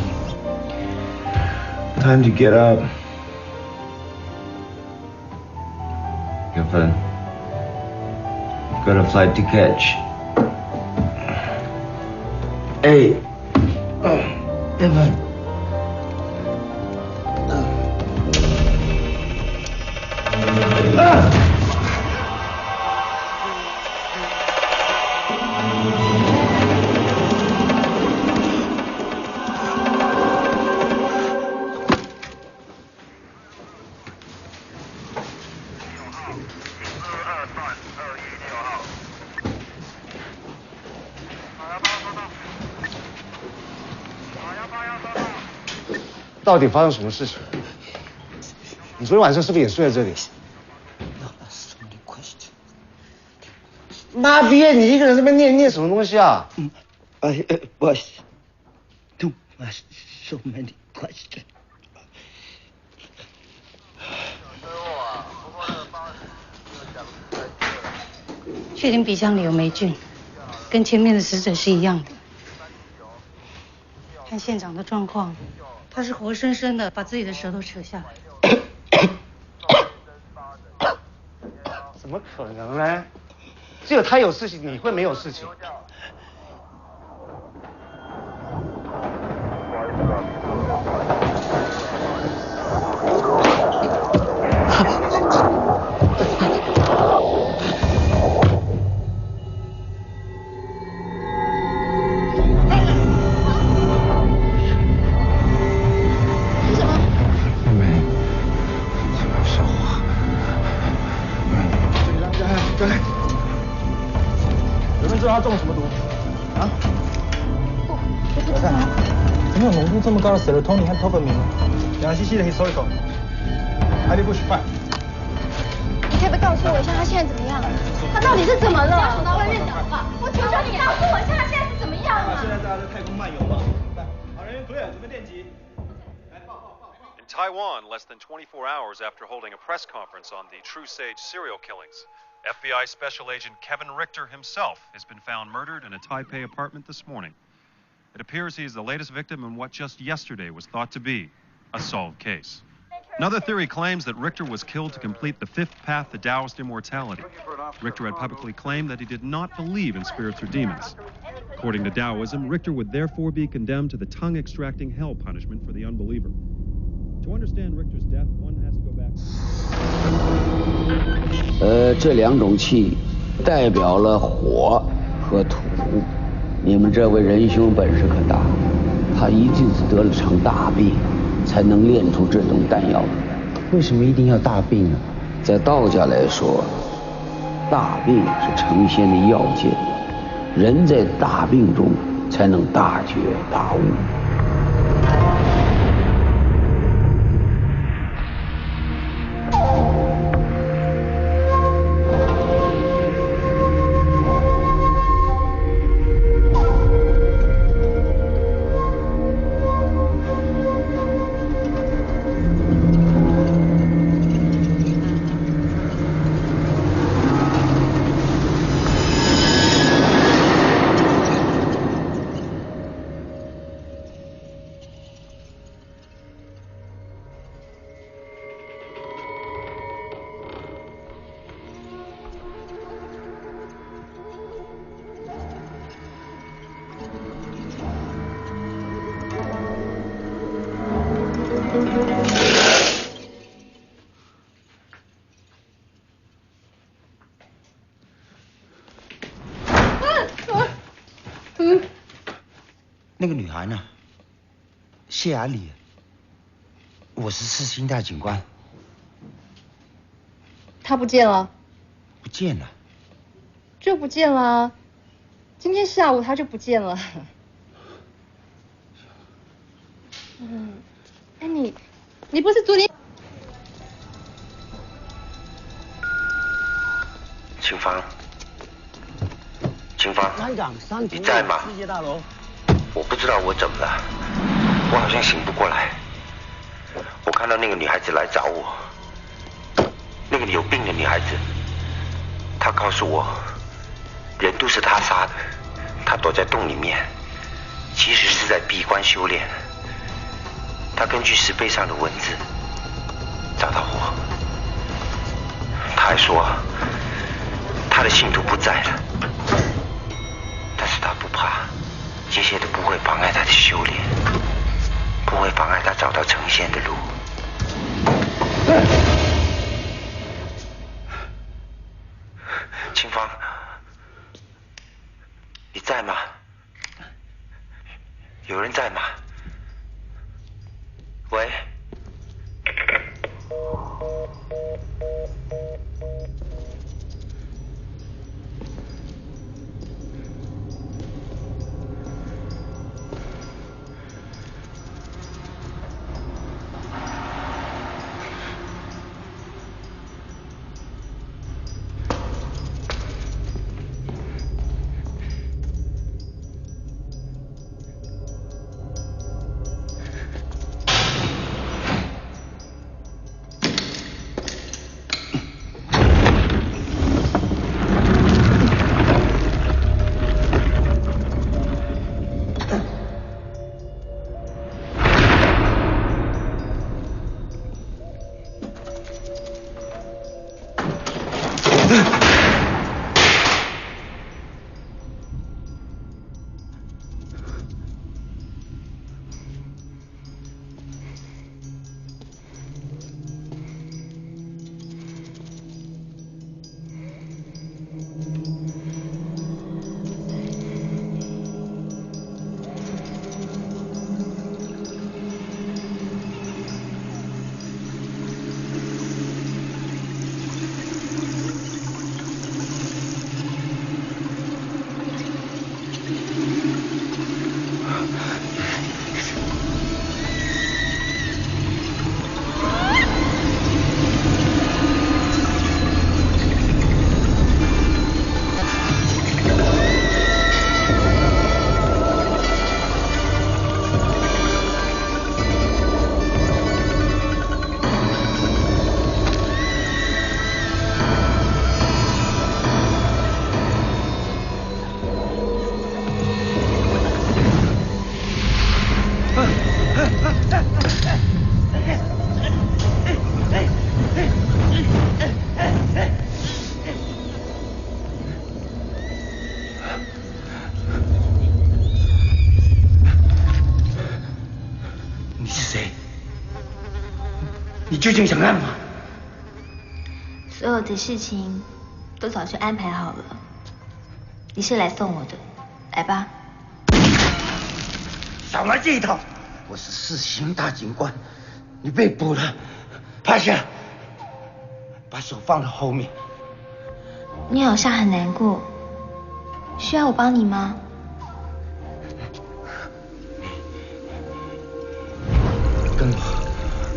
time to get up. Evan, you've got a flight to catch. Hey. Evan.到底发生什么事情？你昨天晚上是不是也睡在这里？妈逼！你一个人这边念什么东西啊I was too much, so many questions. 确定鼻腔里有霉菌，跟前面的死者是一样的。看现场的状况，他是活生生的把自己的舌头扯下来。怎么可能呢？只有他有事情，你会没有事情？他中了什么毒？啊？我看，怎么有浓度这么高的 serotonin 和 dopamine？2 cc 的 historical。ID push 快。你可不可以告诉我一下他现在怎么样？他到底是怎么了？不要到外面讲话！我求求你告诉我一下他现在是怎么样啊？现在大家在太空漫游嘛。来，好人员 clear，准备电击。In Taiwan, less than 24 hours after holding a press conference on the True Sage serial killings, FBI Special Agent Kevin Richter himself has been found murdered in a Taipei apartment this morning. It appears he is the latest victim in what just yesterday was thought to be a solved case. Another theory claims that Richter was killed to complete the fifth path to Taoist immortality. Richter had publicly claimed that he did not believe in spirits or demons. According to Taoism, Richter would therefore be condemned to the tongue-extracting hell punishment for the unbeliever. To understand Richter's death, one has to go back. 这两种气代表了火和土。你们这位仁兄本事可大，他一定是得了场大病，才能炼出这种丹药。为什么一定要大病呢？在道家来说，大病是成仙的要件，人在大病中才能大觉大悟。那个女孩呢？谢安里，我是刺青大警官。她不见了。不见了？就不见了。今天下午她就不见了。哎你不是昨天？秦芳，南港三你在吗？世界大楼。我不知道我怎么了，我好像醒不过来。我看到那个女孩子来找我，那个有病的女孩子，她告诉我，人都是她杀的，她躲在洞里面，其实是在闭关修炼。她根据石碑上的文字找到我，她还说，她的信徒不在了，但是她不怕。这些都不会妨碍他的修炼，不会妨碍他找到成仙的路。清芳，你在吗？有人在吗？喂？究竟想干嘛？所有的事情都早就安排好了。你是来送我的，来吧。少来这一套！我是市刑大警官，你被捕了，趴下，把手放到后面。你好像很难过，需要我帮你吗？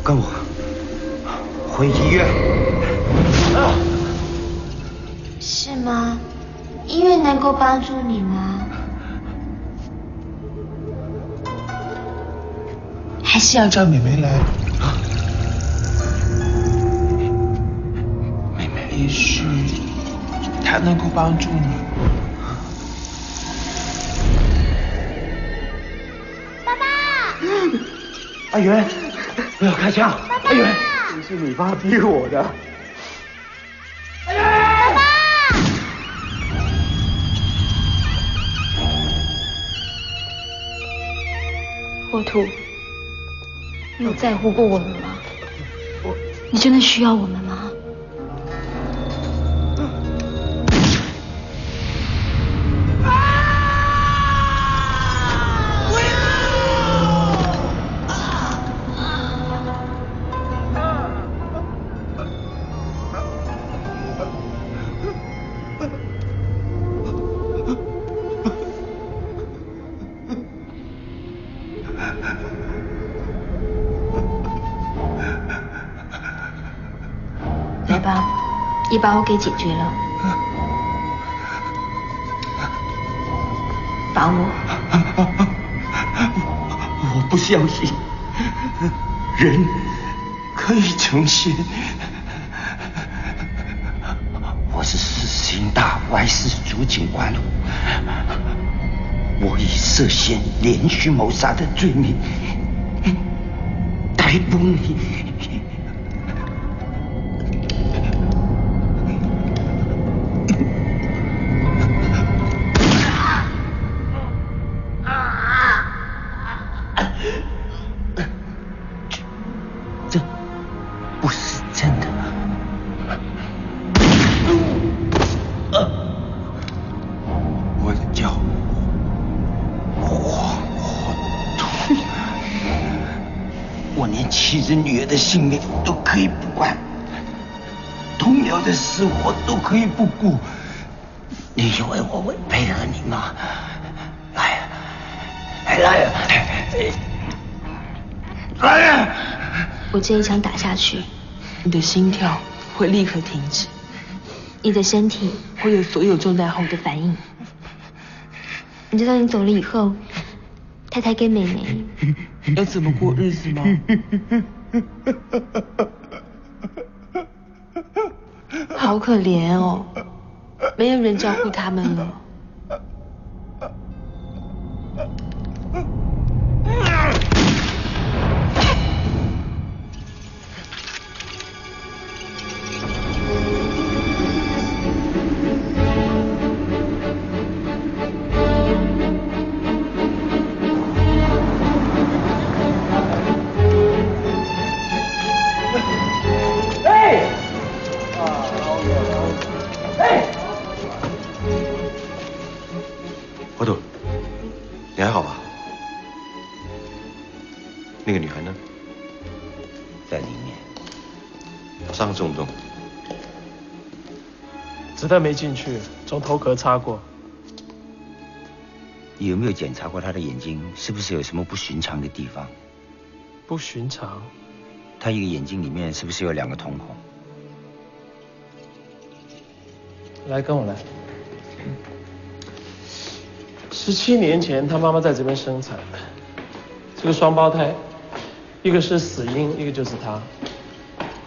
跟我回医院。是吗？医院能够帮助你吗？还是要叫妹妹来。妹妹，也许她能够帮助你。爸爸！阿元，不要开枪！阿元，这是你爸逼我的。爸爸！沃土，你有在乎过我们吗？你真的需要我们吗？来吧，也把我给解决了。帮我。我不相信人可以成仙。我是市刑大外事组警官，我以涉嫌连续谋杀的罪名逮捕你。这不是真的。我的脚黄火土，我连妻子女儿的性命都可以不管，同僚的死活都可以不顾。你以为我会配合你吗？来呀，来呀，来呀！我这一枪打下去，你的心跳会立刻停止，你的身体会有所有中弹后的反应。你知道你走了以后，太太跟妹妹要怎么过日子吗？好可怜哦，没有人照顾他们了。火土，你还好吧？那个女孩呢？在里面。她伤重不重？子弹没进去，从头壳擦过。你有没有检查过她的眼睛？是不是有什么不寻常的地方？不寻常？她一个眼睛里面是不是有2个瞳孔？来，跟我来。17年前，他妈妈在这边生产，是个双胞胎，一个是死婴，一个就是他。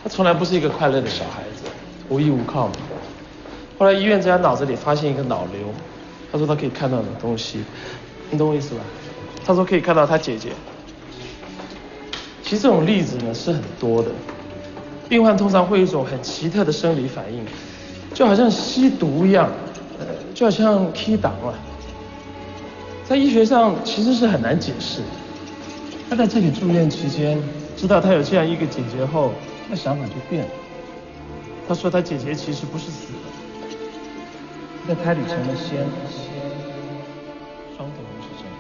他从来不是一个快乐的小孩子，无依无靠嘛。后来医院在他脑子里发现一个脑瘤，他说他可以看到的东西，你懂我意思吧？他说可以看到他姐姐。其实这种例子呢是很多的，病患通常会有一种很奇特的生理反应，就好像吸毒一样，就好像 key 档了。在医学上其实是很难解释。他在这里住院期间，知道他有这样一个姐姐后，那想法就变了。他说他姐姐其实不是死了，在胎里成了仙，双头龙是真的。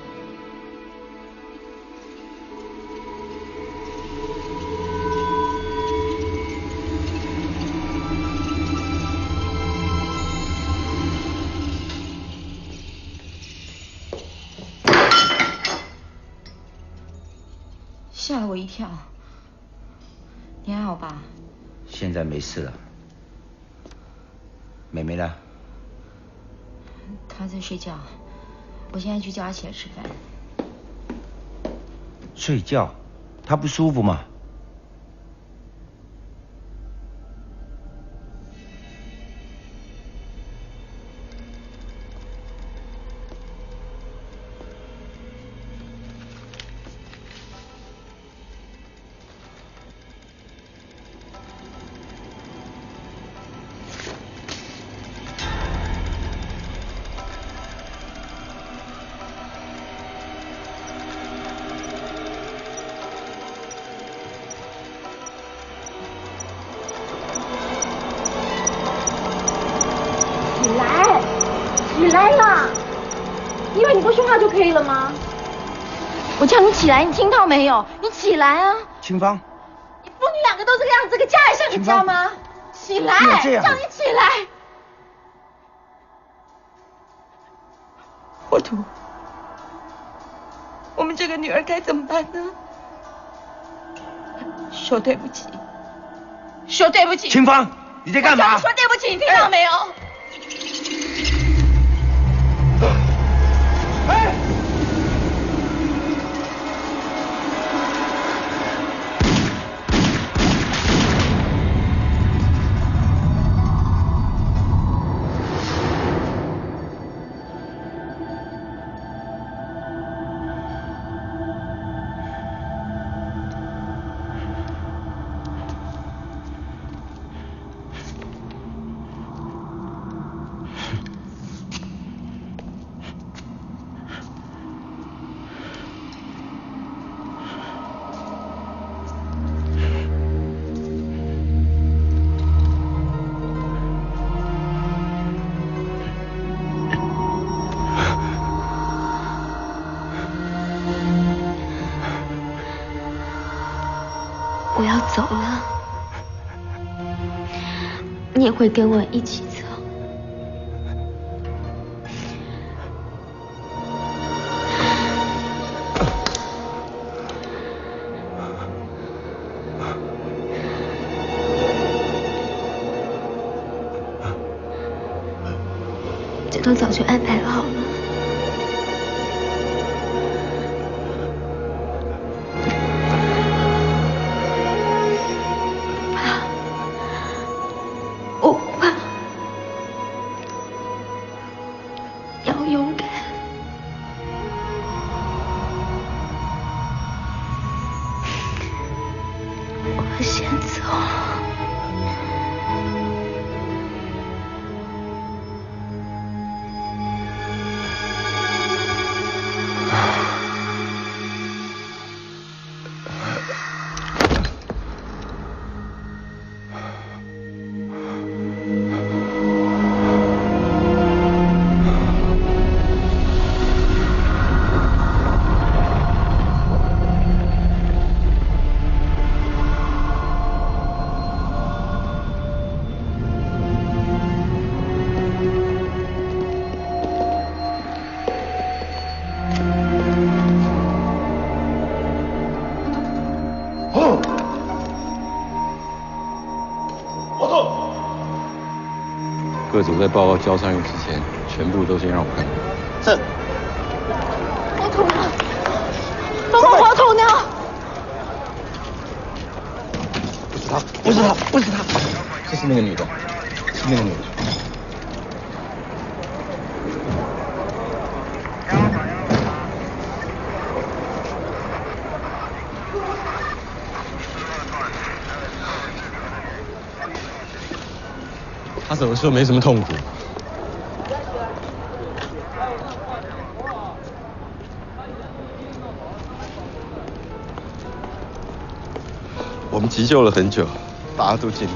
吓了我一跳。你还好吧？现在没事了。妹妹呢？她在睡觉，我现在去叫她起来吃饭。睡觉？她不舒服吗？起来啦！你以为你不说话就可以了吗？我叫你起来，你听到没有？你起来啊！清芳，父女两个都这个样子，这个家还像个家吗？起来，叫你起来！霍图，我们这个女儿该怎么办呢？说对不起，说对不起。清芳，你在干嘛？我叫你说对不起，你听到没有？哎！我要走了，你也会跟我一起走。这都早就安排好了。各组在报告交上映之前，全部都先让我看过。是。火土呢？帮我火土呢？不是他，不是他，不是他，这是那个女的，是那个女的。他怎么说没什么痛苦？我们急救了很久，大家都尽力。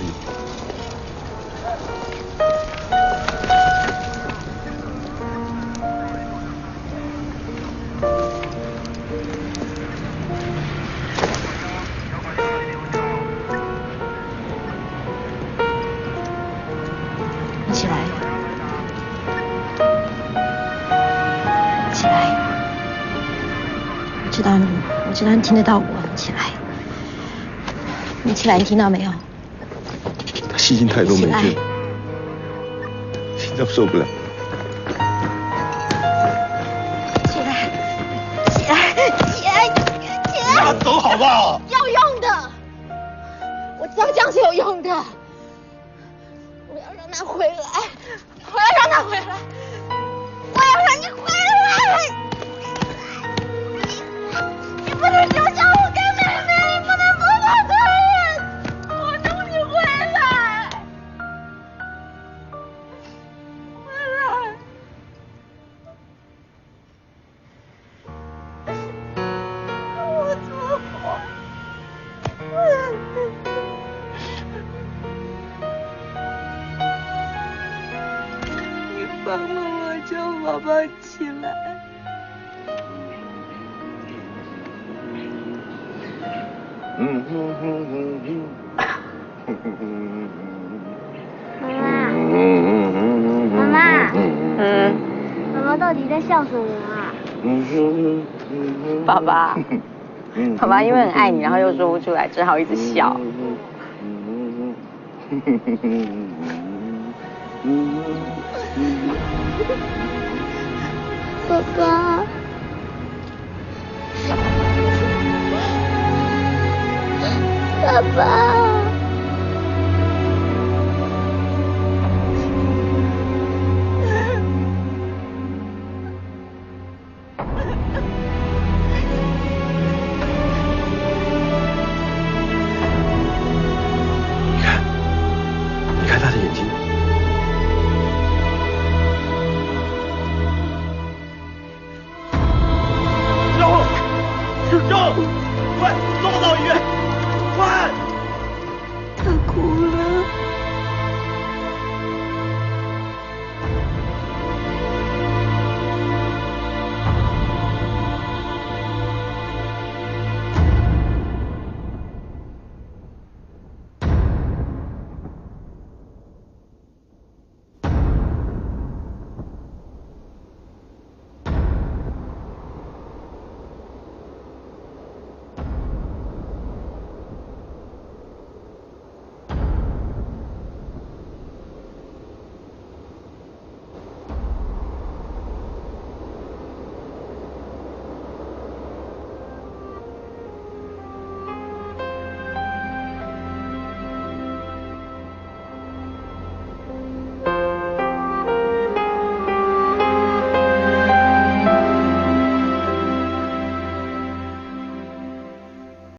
你起来，起来！我知道你听得到我，你起来。你起来，你听到没有？他吸进太多霉菌，心脏受不了。起来，起来，起来，起来！让他走好不好？有用的，我知道这样是有用的。我要让他回来，我要让他回来，我要让你回来！你不能丢下我跟妹妹，你不能不管他人，我等你回来，回来。我错过。你放了我，叫宝宝起来。妈妈，妈妈到底在笑什么啊？爸爸，爸爸因为很爱你，然后又说不出来，只好一直笑。爸爸，爸爸。你看他的眼睛。救护！快，送我到医院！